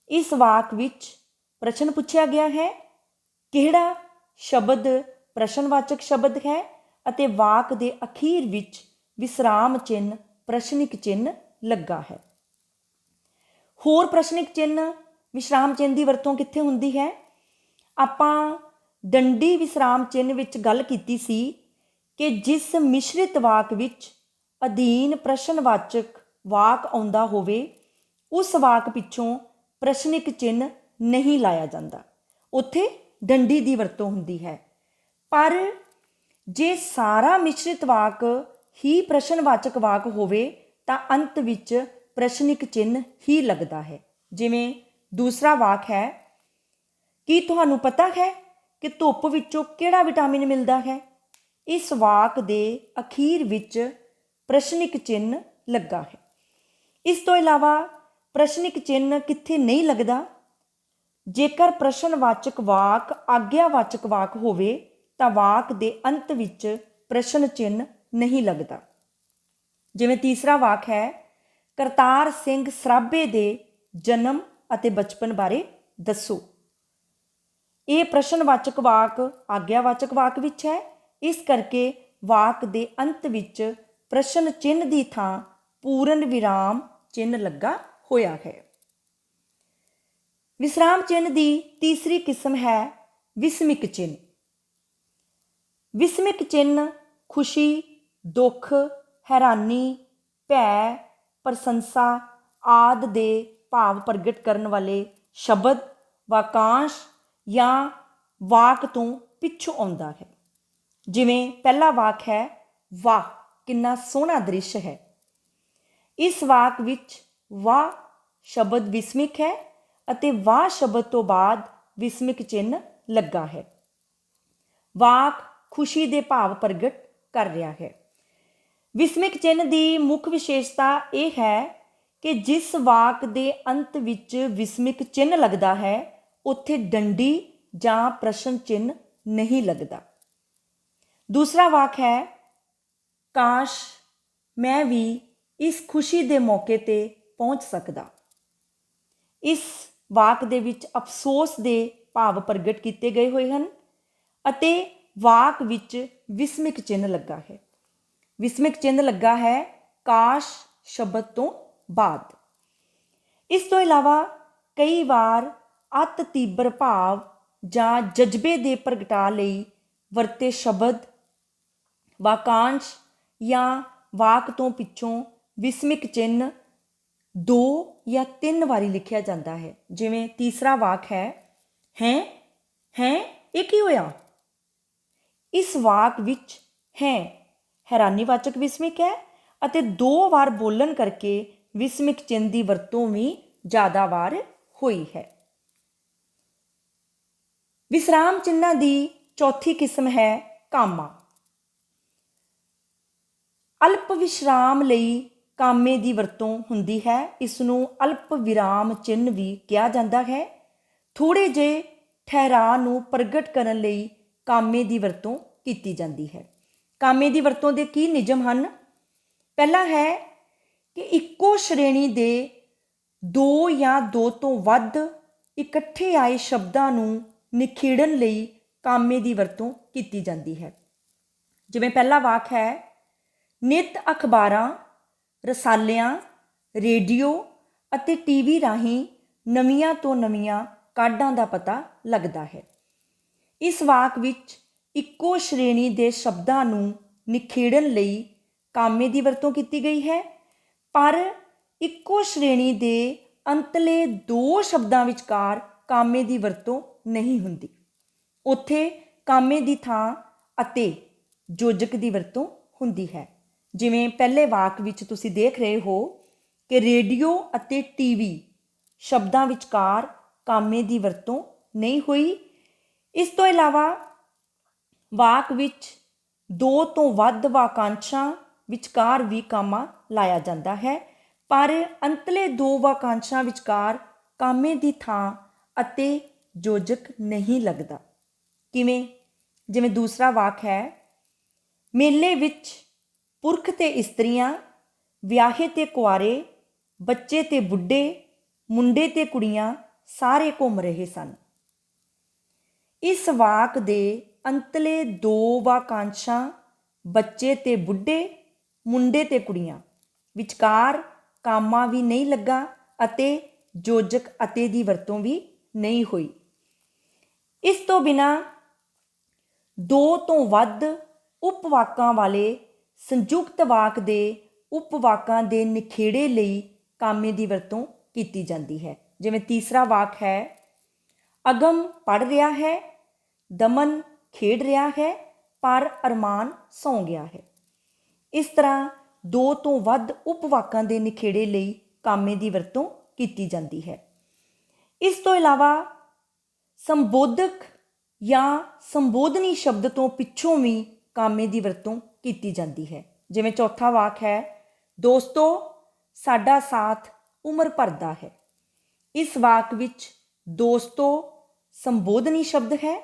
S1: ਇਸ ਵਾਕ ਵਿੱਚ ਪ੍ਰਸ਼ਨ ਪੁੱਛਿਆ ਗਿਆ ਹੈ, ਕਿਹੜਾ ਸ਼ਬਦ ਪ੍ਰਸ਼ਨਵਾਚਕ ਸ਼ਬਦ ਹੈ ਅਤੇ ਵਾਕ ਦੇ ਅਖੀਰ ਵਿੱਚ ਵਿਸਰਾਮ ਚਿੰਨ੍ਹ ਪ੍ਰਸ਼ਨਿਕ ਚਿੰਨ੍ਹ ਲੱਗਾ ਹੈ। ਹੋਰ ਪ੍ਰਸ਼ਨਿਕ ਚਿੰਨ੍ਹ ਵਿਸਰਾਮ ਚਿੰਨ੍ਹ ਦੀ ਵਰਤੋਂ ਕਿੱਥੇ ਹੁੰਦੀ ਹੈ? ਆਪਾਂ ਡੰਡੀ ਵਿਸਰਾਮ ਚਿੰਨ੍ਹ ਵਿੱਚ ਗੱਲ ਕੀਤੀ ਸੀ ਕਿ ਜਿਸ ਮਿਸ਼ਰਿਤ ਵਾਕ ਵਿੱਚ ਅਧੀਨ ਪ੍ਰਸ਼ਨਵਾਚਕ ਵਾਕ ਆਉਂਦਾ ਹੋਵੇ ਉਸ ਵਾਕ ਪਿੱਛੋਂ ਪ੍ਰਸ਼ਨਿਕ ਚਿੰਨ੍ਹ ਨਹੀਂ ਲਾਇਆ ਜਾਂਦਾ, ਉੱਥੇ ਡੰਡੀ ਦੀ ਵਰਤੋਂ ਹੁੰਦੀ ਹੈ। ਪਰ ਜੇ ਸਾਰਾ ਮਿਸ਼ਰਿਤ ਵਾਕ ਹੀ ਪ੍ਰਸ਼ਨਵਾਚਕ ਵਾਕ ਹੋਵੇ ਤਾਂ ਅੰਤ ਵਿੱਚ ਪ੍ਰਸ਼ਨਿਕ ਚਿੰਨ੍ਹ ਹੀ ਲੱਗਦਾ ਹੈ। ਜਿਵੇਂ ਦੂਸਰਾ ਵਾਕ ਹੈ ਕੀ ਤੁਹਾਨੂੰ ਪਤਾ ਹੈ ਕਿ ਧੁੱਪ ਵਿੱਚੋਂ ਕਿਹੜਾ ਵਿਟਾਮਿਨ ਮਿਲਦਾ ਹੈ। ਇਸ ਵਾਕ ਦੇ ਅਖੀਰ ਵਿੱਚ ਪ੍ਰਸ਼ਨਿਕ ਚਿੰਨ੍ਹ ਲੱਗਾ ਹੈ। ਇਸ ਤੋਂ ਇਲਾਵਾ ਪ੍ਰਸ਼ਨਿਕ ਚਿੰਨ੍ਹ ਕਿੱਥੇ ਨਹੀਂ ਲੱਗਦਾ? ਜੇਕਰ ਪ੍ਰਸ਼ਨਵਾਚਕ ਵਾਕ ਆਗਿਆਵਾਚਕ ਵਾਕ ਹੋਵੇ ਤਾਂ ਵਾਕ ਦੇ ਅੰਤ ਵਿੱਚ ਪ੍ਰਸ਼ਨ ਚਿੰਨ੍ਹ ਨਹੀਂ ਲੱਗਦਾ। ਜਿਵੇਂ ਤੀਸਰਾ ਵਾਕ ਹੈ ਕਰਤਾਰ ਸਿੰਘ ਸਰਾਭੇ ਦੇ ਜਨਮ ਅਤੇ ਬਚਪਨ ਬਾਰੇ ਦੱਸੋ। ਇਹ ਪ੍ਰਸ਼ਨਵਾਚਕ ਵਾਕ ਆਗਿਆਵਾਚਕ ਵਾਕ ਵਿੱਚ ਹੈ, ਇਸ ਕਰਕੇ ਵਾਕ ਦੇ ਅੰਤ ਵਿੱਚ ਪ੍ਰਸ਼ਨ ਚਿੰਨ੍ਹ ਦੀ ਥਾਂ ਪੂਰਨ ਵਿਰਾਮ ਚਿੰਨ੍ਹ ਲੱਗਾ ਹੋਇਆ ਹੈ। ਵਿਸਰਾਮ ਚਿੰਨ੍ਹ ਦੀ ਤੀਸਰੀ ਕਿਸਮ ਹੈ ਵਿਸਮਿਕ ਚਿੰਨ੍ਹ। ਵਿਸਮਿਕ ਚਿੰਨ੍ਹ ਖੁਸ਼ੀ, ਦੁੱਖ, ਹੈਰਾਨੀ, ਭੈ, ਪ੍ਰਸ਼ੰਸਾ ਆਦਿ ਦੇ ਭਾਵ ਪ੍ਰਗਟ ਕਰਨ ਵਾਲੇ ਸ਼ਬਦ, ਵਾਕਾਂਸ਼ ਜਾਂ ਵਾਕ ਤੋਂ ਪਿੱਛੋਂ ਆਉਂਦਾ ਹੈ। ਜਿਵੇਂ ਪਹਿਲਾ ਵਾਕ ਹੈ ਵਾਹ ਕਿੰਨਾ ਸੋਹਣਾ ਦ੍ਰਿਸ਼ ਹੈ। ਇਸ ਵਾਕ ਵਿੱਚ ਵਾਹ ਸ਼ਬਦ ਵਿਸਮਿਕ ਹੈ ਅਤੇ ਵਾਹ ਸ਼ਬਦ ਤੋਂ ਬਾਅਦ ਵਿਸਮਿਕ ਚਿੰਨ੍ਹ ਲੱਗਾ ਹੈ। ਵਾਕ ਖੁਸ਼ੀ ਦੇ ਭਾਵ ਪ੍ਰਗਟ ਕਰ ਰਿਹਾ ਹੈ। ਵਿਸਮਿਕ ਚਿੰਨ੍ਹ ਦੀ ਮੁੱਖ ਵਿਸ਼ੇਸ਼ਤਾ ਇਹ ਹੈ ਕਿ ਜਿਸ ਵਾਕ ਦੇ ਅੰਤ ਵਿੱਚ ਵਿਸਮਿਕ ਚਿੰਨ੍ਹ ਲੱਗਦਾ ਹੈ ਉੱਥੇ ਡੰਡੀ ਜਾਂ ਪ੍ਰਸ਼ਨ ਚਿੰਨ੍ਹ ਨਹੀਂ ਲੱਗਦਾ। ਦੂਸਰਾ ਵਾਕ ਹੈ, ਕਾਸ਼ ਮੈਂ ਵੀ ਇਸ ਖੁਸ਼ੀ ਦੇ ਮੌਕੇ 'ਤੇ ਪਹੁੰਚ ਸਕਦਾ। ਇਸ ਵਾਕ ਦੇ ਵਿੱਚ ਅਫਸੋਸ ਦੇ ਭਾਵ ਪ੍ਰਗਟ ਕੀਤੇ ਗਏ ਹੋਏ ਹਨ ਅਤੇ ਵਾਕ ਵਿੱਚ ਵਿਸਮਿਕ ਚਿੰਨ੍ਹ ਲੱਗਾ ਹੈ। ਵਿਸਮਿਕ ਚਿੰਨ੍ਹ ਲੱਗਾ ਹੈ ਕਾਸ਼ ਸ਼ਬਦ ਤੋਂ ਬਾਅਦ। ਇਸ ਤੋਂ ਇਲਾਵਾ ਕਈ ਵਾਰ ਅਤ ਤੀਬਰ ਭਾਵ ਜਾਂ ਜਜ਼ਬੇ ਦੇ ਪ੍ਰਗਟਾ ਲਈ ਵਰਤੇ ਸ਼ਬਦ, ਵਾਕਾਂਸ਼ ਜਾਂ ਵਾਕ ਤੋਂ ਪਿੱਛੋਂ ਵਿਸਮਿਕ ਚਿੰਨ੍ਹ 2 ਜਾਂ 3 ਵਾਰੀ ਲਿਖਿਆ ਜਾਂਦਾ ਹੈ। ਜਿਵੇਂ ਤੀਸਰਾ ਵਾਕ ਹੈ, ਹੈਂ ਇਹ ਕੀ ਹੋਇਆ। ਇਸ ਵਾਕ ਵਿੱਚ ਹੈਰਾਨੀਵਾਚਕ ਵਿਸਮਿਕ ਹੈ ਅਤੇ 2 ਵਾਰ ਬੋਲਣ ਕਰਕੇ ਵਿਸਮਿਕ ਚਿੰਨ੍ਹ ਦੀ ਵਰਤੋਂ ਵੀ ਜ਼ਿਆਦਾ ਵਾਰ ਹੋਈ ਹੈ। ਵਿਸਰਾਮ ਚਿੰਨ੍ਹਾਂ ਦੀ ਚੌਥੀ ਕਿਸਮ ਹੈ ਕਾਮਾ। ਅਲਪ ਵਿਸ਼ਰਾਮ ਲਈ ਕਾਮੇ ਦੀ ਵਰਤੋਂ ਹੁੰਦੀ ਹੈ। ਇਸ ਨੂੰ ਅਲਪ ਵਿਰਾਮ ਚਿੰਨ੍ਹ ਵੀ ਕਿਹਾ ਜਾਂਦਾ ਹੈ। ਥੋੜ੍ਹੇ ਜਿਹੇ ਠਹਿਰਾਅ ਨੂੰ ਪ੍ਰਗਟ ਕਰਨ ਲਈ ਕਾਮੇ ਦੀ ਵਰਤੋਂ ਕੀਤੀ ਜਾਂਦੀ ਹੈ। ਕਾਮੇ ਦੀ ਵਰਤੋਂ ਦੇ ਕੀ ਨਿਯਮ ਹਨ? ਪਹਿਲਾ ਹੈ ਕਿ ਇੱਕੋ ਸ਼੍ਰੇਣੀ ਦੇ 2 ਜਾਂ 2 ਤੋਂ ਵੱਧ ਇਕੱਠੇ ਆਏ ਸ਼ਬਦਾਂ ਨੂੰ ਨਿਖੇੜਨ ਲਈ ਕਾਮੇ ਦੀ ਵਰਤੋਂ ਕੀਤੀ ਜਾਂਦੀ ਹੈ। ਜਿਵੇਂ ਪਹਿਲਾ ਵਾਕ ਹੈ, ਨਿੱਤ ਅਖਬਾਰਾਂ, ਰਸਾਲਿਆਂ, ਰੇਡੀਓ ਅਤੇ ਟੀਵੀ ਰਾਹੀਂ ਨਵੀਆਂ ਤੋਂ ਨਵੀਆਂ ਕਾਢਾਂ ਦਾ ਪਤਾ ਲੱਗਦਾ ਹੈ। ਇਸ ਵਾਕ ਵਿੱਚ ਇੱਕੋ ਸ਼੍ਰੇਣੀ ਦੇ ਸ਼ਬਦਾਂ ਨੂੰ ਨਿਖੇੜਨ ਲਈ ਕਾਮੇ ਦੀ ਵਰਤੋਂ ਕੀਤੀ ਗਈ ਹੈ, ਪਰ ਇੱਕੋ ਸ਼੍ਰੇਣੀ ਦੇ ਅੰਤਲੇ 2 ਸ਼ਬਦਾਂ ਵਿਚਕਾਰ ਕਾਮੇ ਦੀ ਵਰਤੋਂ ਨਹੀਂ ਹੁੰਦੀ। ਉੱਥੇ ਕਾਮੇ ਦੀ ਥਾਂ ਅਤੇ ਯੋਜਕ ਦੀ ਵਰਤੋਂ ਹੁੰਦੀ ਹੈ। ਜਿਵੇਂ ਪਹਿਲੇ ਵਾਕ ਵਿੱਚ ਤੁਸੀਂ ਦੇਖ ਰਹੇ ਹੋ ਕਿ ਰੇਡੀਓ ਅਤੇ ਟੀਵੀ ਸ਼ਬਦਾਂ ਵਿਚਕਾਰ ਕਾਮੇ ਦੀ ਵਰਤੋਂ ਨਹੀਂ ਹੋਈ। ਇਸ ਤੋਂ ਇਲਾਵਾ ਵਾਕ ਵਿੱਚ 2 ਤੋਂ ਵੱਧ ਵਾਕਾਂਸ਼ਾਂ ਵਿਚਕਾਰ ਵੀ ਕਾਮਾ ਲਾਇਆ ਜਾਂਦਾ ਹੈ, ਪਰ ਅੰਤਲੇ 2 ਵਾਕਾਂਸ਼ਾਂ ਵਿਚਕਾਰ ਕਾਮੇ ਦੀ ਥਾਂ ਅਤੇ ਯੋਜਕ ਨਹੀਂ ਲੱਗਦਾ। ਕਿਵੇਂ? ਜਿਵੇਂ ਦੂਸਰਾ ਵਾਕ ਹੈ, ਮੇਲੇ ਵਿੱਚ ਪੁਰਖ ਤੇ ਇਸਤਰੀਆਂ, ਵਿਆਹੇ ਤੇ ਕੁਆਰੇ, ਬੱਚੇ ਤੇ ਬੁੱਢੇ, ਮੁੰਡੇ ਤੇ ਕੁੜੀਆਂ ਸਾਰੇ ਘੁੰਮ ਰਹੇ ਸਨ। ਇਸ ਵਾਕ ਦੇ ਅੰਤਲੇ 2 ਵਾਕਾਂਸ਼ਾਂ ਬੱਚੇ ਤੇ ਬੁੱਢੇ, ਮੁੰਡੇ ਤੇ ਕੁੜੀਆਂ ਵਿਚਕਾਰ ਕਾਮਾ ਵੀ ਨਹੀਂ ਲੱਗਾ ਅਤੇ ਯੋਜਕ ਅਤੇ ਦੀ ਵਰਤੋਂ ਵੀ ਨਹੀਂ ਹੋਈ। ਇਸ ਤੋਂ ਬਿਨਾਂ 2 ਤੋਂ ਵੱਧ ਉਪਵਾਕਾਂ ਵਾਲੇ ਸੰਯੁਕਤ ਵਾਕ ਦੇ ਉਪਵਾਕਾਂ ਦੇ ਨਿਖੇੜੇ ਲਈ ਕਾਮੇ ਦੀ ਵਰਤੋਂ ਕੀਤੀ ਜਾਂਦੀ ਹੈ। ਜਿਵੇਂ ਤੀਸਰਾ ਵਾਕ ਹੈ, ਅਗਮ ਪੜ੍ਹ ਰਿਹਾ ਹੈ, ਦਮਨ ਖੇਡ ਰਿਹਾ ਹੈ, ਪਰ ਅਰਮਾਨ ਸੌਂ ਗਿਆ ਹੈ। ਇਸ ਤਰ੍ਹਾਂ 2 ਤੋਂ ਵੱਧ ਉਪਵਾਕਾਂ ਦੇ ਨਿਖੇੜੇ ਲਈ ਕਾਮੇ ਦੀ ਵਰਤੋਂ ਕੀਤੀ ਜਾਂਦੀ ਹੈ। ਇਸ ਤੋਂ ਇਲਾਵਾ ਸੰਬੋਧਕ ਜਾਂ ਸੰਬੋਧਨੀ ਸ਼ਬਦ ਤੋਂ ਪਿੱਛੋਂ ਵੀ ਕਾਮੇ ਦੀ ਵਰਤੋਂ ਕੀਤੀ ਜਾਂਦੀ ਹੈ। ਜਿਵੇਂ ਚੌਥਾ ਵਾਕ ਹੈ, ਦੋਸਤੋ ਸਾਡਾ ਸਾਥ ਉਮਰ ਭਰ ਦਾ ਹੈ। ਇਸ ਵਾਕ ਵਿੱਚ ਦੋਸਤੋ ਸੰਬੋਧਨੀ ਸ਼ਬਦ ਹੈ,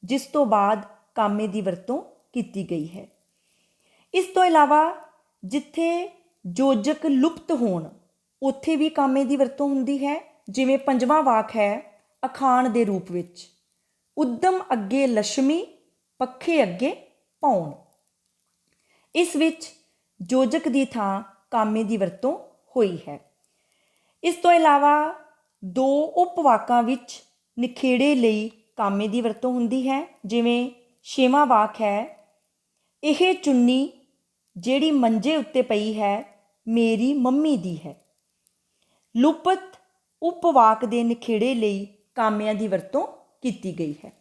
S1: ਜਿਸ ਤੋਂ ਬਾਅਦ ਕਾਮੇ ਦੀ ਵਰਤੋਂ ਕੀਤੀ ਗਈ ਹੈ। ਇਸ ਤੋਂ ਇਲਾਵਾ ਜਿੱਥੇ ਯੋਜਕ ਲੁਪਤ ਹੋਣ ਉੱਥੇ ਵੀ ਕਾਮੇ ਦੀ ਵਰਤੋਂ ਹੁੰਦੀ ਹੈ। ਜਿਵੇਂ ਪੰਜਵਾਂ ਵਾਕ ਹੈ, ਅਖਾਣ ਦੇ ਰੂਪ ਵਿੱਚ, ਉੱਦਮ ਅੱਗੇ ਲక్ష్ਮੀ, ਪੱਖੇ ਅੱਗੇ ਪੌਣ। ਇਸ ਵਿੱਚ ਯੋਜਕ ਦੀ ਥਾਂ ਕਾਮੇ ਦੀ ਵਰਤੋਂ ਹੋਈ ਹੈ। ਇਸ ਤੋਂ ਇਲਾਵਾ 2 ਉਪਵਾਕਾਂ ਵਿੱਚ ਨਿਖੇੜੇ ਲਈ ਕਾਮੇ ਦੀ ਵਰਤੋਂ ਹੁੰਦੀ ਹੈ। ਜਿਵੇਂ 6ਵਾਂ ਵਾਕ ਹੈ, ਇਹ ਚੁੰਨੀ ਜਿਹੜੀ ਮੰਜੇ ਉੱਤੇ ਪਈ ਹੈ ਮੇਰੀ ਮੰਮੀ ਦੀ ਹੈ। ਲੁਪਤ ਉਪਵਾਕ ਦੇ ਨਿਖੇੜੇ ਲਈ ਕਾਮਿਆਂ ਦੀ ਵਰਤੋਂ ਕੀਤੀ ਗਈ ਹੈ।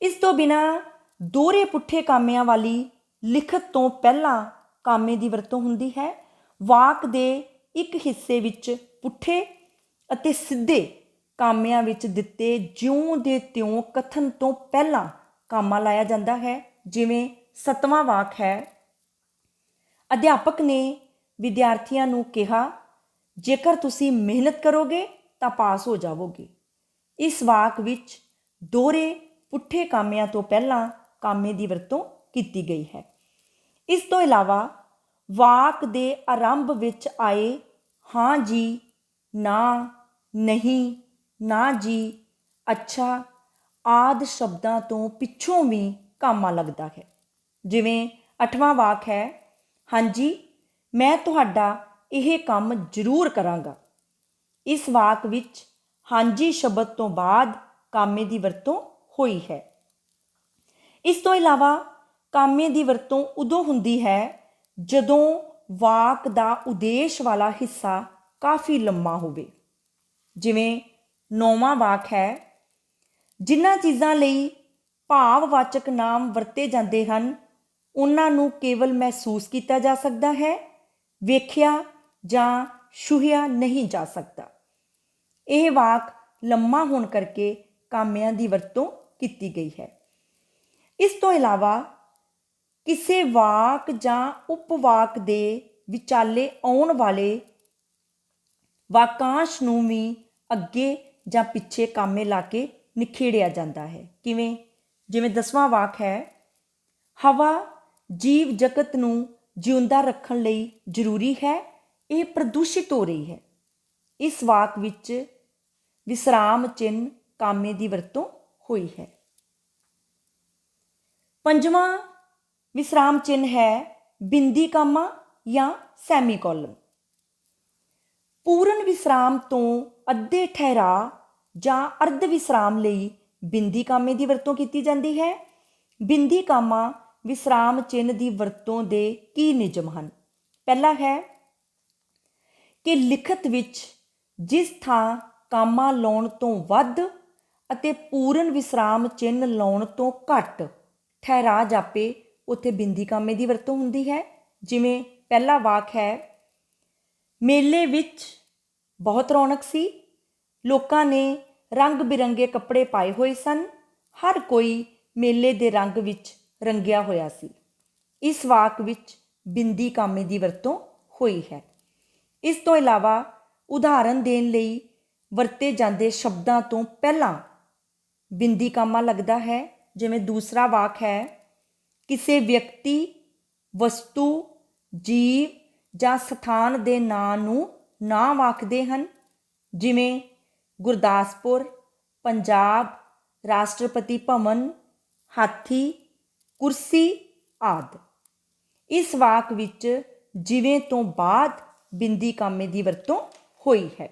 S1: ਇਸ ਤੋਂ ਬਿਨਾਂ ਦੋਹਰੇ ਪੁੱਠੇ ਕਾਮਿਆਂ ਵਾਲੀ ਲਿਖਤ ਤੋਂ ਪਹਿਲਾਂ ਕਾਮੇ ਦੀ ਵਰਤੋਂ ਹੁੰਦੀ ਹੈ। ਵਾਕ ਦੇ ਇੱਕ ਹਿੱਸੇ ਵਿੱਚ ਪੁੱਠੇ ਅਤੇ ਸਿੱਧੇ ਕਾਮਿਆਂ ਵਿੱਚ ਦਿੱਤੇ ਜਿਉਂ ਦੇ ਤਿਉਂ ਕਥਨ ਤੋਂ ਪਹਿਲਾਂ ਕਾਮਾ ਲਾਇਆ ਜਾਂਦਾ ਹੈ। ਜਿਵੇਂ 7ਵਾਂ ਵਾਕ ਹੈ, ਅਧਿਆਪਕ ਨੇ ਵਿਦਿਆਰਥੀਆਂ ਨੂੰ ਕਿਹਾ, ਜੇਕਰ ਤੁਸੀਂ ਮਿਹਨਤ ਕਰੋਗੇ ਤਾਂ ਪਾਸ ਹੋ ਜਾਵੋਗੇ। ਇਸ ਵਾਕ ਵਿੱਚ ਦੋਹਰੇ ਪੁੱਠੇ ਕਾਮਿਆਂ ਤੋਂ ਪਹਿਲਾਂ ਕਾਮੇ ਦੀ ਵਰਤੋਂ ਕੀਤੀ ਗਈ ਹੈ। ਇਸ ਤੋਂ ਇਲਾਵਾ ਵਾਕ ਦੇ ਆਰੰਭ ਵਿੱਚ ਆਏ ਹਾਂ ਜੀ, ਨਾ, ਨਹੀਂ, ਨਾ ਜੀ, ਅੱਛਾ ਆਦਿ ਸ਼ਬਦਾਂ ਤੋਂ ਪਿੱਛੋਂ ਵੀ ਕਾਮਾ ਲੱਗਦਾ ਹੈ। ਜਿਵੇਂ 8ਵਾਂ ਵਾਕ ਹੈ, ਹਾਂਜੀ ਮੈਂ ਤੁਹਾਡਾ ਇਹ ਕੰਮ ਜ਼ਰੂਰ ਕਰਾਂਗਾ। ਇਸ ਵਾਕ ਵਿੱਚ ਹਾਂਜੀ ਸ਼ਬਦ ਤੋਂ ਬਾਅਦ ਕਾਮੇ ਦੀ ਵਰਤੋਂ ਹੋਈ ਹੈ। ਇਸ ਤੋਂ ਇਲਾਵਾ ਕਾਮੇ ਦੀ ਵਰਤੋਂ ਉਦੋਂ ਹੁੰਦੀ ਹੈ ਜਦੋਂ ਵਾਕ ਦਾ ਉਦੇਸ਼ ਵਾਲਾ ਹਿੱਸਾ ਕਾਫੀ ਲੰਮਾ ਹੋਵੇ। ਜਿਵੇਂ 9ਵਾਂ ਵਾਕ ਹੈ, ਜਿਨ੍ਹਾਂ ਚੀਜ਼ਾਂ ਲਈ ਭਾਵਵਾਚਕ ਨਾਮ ਵਰਤੇ ਜਾਂਦੇ ਹਨ ਉਹਨਾਂ ਨੂੰ ਕੇਵਲ ਮਹਿਸੂਸ ਕੀਤਾ ਜਾ ਸਕਦਾ ਹੈ, ਵੇਖਿਆ ਜਾਂ ਛੂਹਿਆ ਨਹੀਂ ਜਾ ਸਕਦਾ। ਇਹ ਵਾਕ ਲੰਮਾ ਹੋਣ ਕਰਕੇ ਕਾਮਿਆਂ ਦੀ ਵਰਤੋਂ ਕੀਤੀ ਗਈ ਹੈ। ਇਸ ਤੋਂ ਇਲਾਵਾ ਕਿਸੇ ਵਾਕ ਜਾਂ ਉਪਵਾਕ ਦੇ ਵਿਚਾਲੇ ਆਉਣ ਵਾਲੇ ਵਾਕਾਂਸ਼ ਨੂੰ ਵੀ ਅੱਗੇ ਜਾਂ ਪਿੱਛੇ ਕਾਮੇ ਲਾ ਕੇ ਨਿਖੇੜਿਆ ਜਾਂਦਾ ਹੈ। ਕਿਵੇਂ? ਜਿਵੇਂ 10ਵਾਂ ਵਾਕ ਹੈ, ਹਵਾ ਜੀਵ ਜਗਤ ਨੂੰ ਜਿਉਂਦਾ ਰੱਖਣ ਲਈ ਜ਼ਰੂਰੀ ਹੈ, ਇਹ ਪ੍ਰਦੂਸ਼ਿਤ ਹੋ ਰਹੀ ਹੈ। ਇਸ ਵਾਕ ਵਿੱਚ ਵਿਸਰਾਮ ਚਿੰਨ੍ਹ ਕਾਮੇ ਦੀ ਵਰਤੋਂ ਹੋਈ ਹੈ। 5ਵਾਂ ਵਿਸਰਾਮ ਚਿੰਨ੍ਹ ਹੈ ਬਿੰਦੀ ਕਾਮਾ ਜਾਂ ਸੈਮੀਕੋਲਨ। ਪੂਰਨ ਵਿਸਰਾਮ ਤੋਂ ਅੱਧੇ ਠਹਿਰਾਅ ਜਾਂ ਅਰਧ ਵਿਸਰਾਮ ਲਈ ਬਿੰਦੀ ਕਾਮੇ ਦੀ ਵਰਤੋਂ ਕੀਤੀ ਜਾਂਦੀ ਹੈ। ਬਿੰਦੀ ਕਾਮਾ ਵਿਸਰਾਮ ਚਿੰਨ੍ਹ ਦੀ ਵਰਤੋਂ ਦੇ ਕੀ ਨਿਯਮ ਹਨ? ਪਹਿਲਾ ਹੈ ਕਿ ਲਿਖਤ ਵਿੱਚ ਜਿਸ ਥਾਂ ਕਾਮਾ ਲਾਉਣ ਤੋਂ ਵੱਧ ਅਤੇ ਪੂਰਨ ਵਿਸਰਾਮ ਚਿੰਨ੍ਹ ਲਾਉਣ ਤੋਂ ਘੱਟ ਠਹਿਰਾਅ ਜਾਪੇ, ਉੱਥੇ ਬਿੰਦੀ ਕਾਮੇ ਦੀ ਵਰਤੋਂ ਹੁੰਦੀ ਹੈ। ਜਿਵੇਂ ਪਹਿਲਾ ਵਾਕ ਹੈ, ਮੇਲੇ ਵਿੱਚ ਬਹੁਤ ਰੌਣਕ ਸੀ, ਲੋਕਾਂ ਨੇ ਰੰਗ ਬਿਰੰਗੇ ਕੱਪੜੇ ਪਾਏ ਹੋਏ ਸਨ, ਹਰ ਕੋਈ ਮੇਲੇ ਦੇ ਰੰਗ ਵਿੱਚ ਰੰਗਿਆ ਹੋਇਆ ਸੀ। ਇਸ ਵਾਕ ਵਿੱਚ ਬਿੰਦੀ ਕਾਮੇ ਦੀ ਵਰਤੋਂ ਹੋਈ ਹੈ। ਇਸ ਤੋਂ ਇਲਾਵਾ ਉਦਾਹਰਨ ਦੇਣ ਲਈ ਵਰਤੇ ਜਾਂਦੇ ਸ਼ਬਦਾਂ ਤੋਂ ਪਹਿਲਾਂ ਬਿੰਦੀ ਕਾਮਾ ਲੱਗਦਾ ਹੈ। ਜਿਵੇਂ ਦੂਸਰਾ ਵਾਕ ਹੈ, ਕਿਸੇ ਵਿਅਕਤੀ, ਵਸਤੂ, ਜੀਵ ਜਾਂ ਸਥਾਨ ਦੇ ਨਾਂ ਨੂੰ ਨਾਂਵ ਆਖਦੇ ਹਨ। ਜਿਵੇਂ ਗੁਰਦਾਸਪੁਰ, ਪੰਜਾਬ, ਰਾਸ਼ਟਰਪਤੀ ਭਵਨ, ਹਾਥੀ, ਕੁਰਸੀ ਆਦਿ। ਇਸ ਵਾਕ ਵਿੱਚ ਜਿਵੇਂ ਤੋਂ ਬਾਅਦ ਬਿੰਦੀ ਕਾਮੇ ਦੀ ਵਰਤੋਂ ਹੋਈ ਹੈ।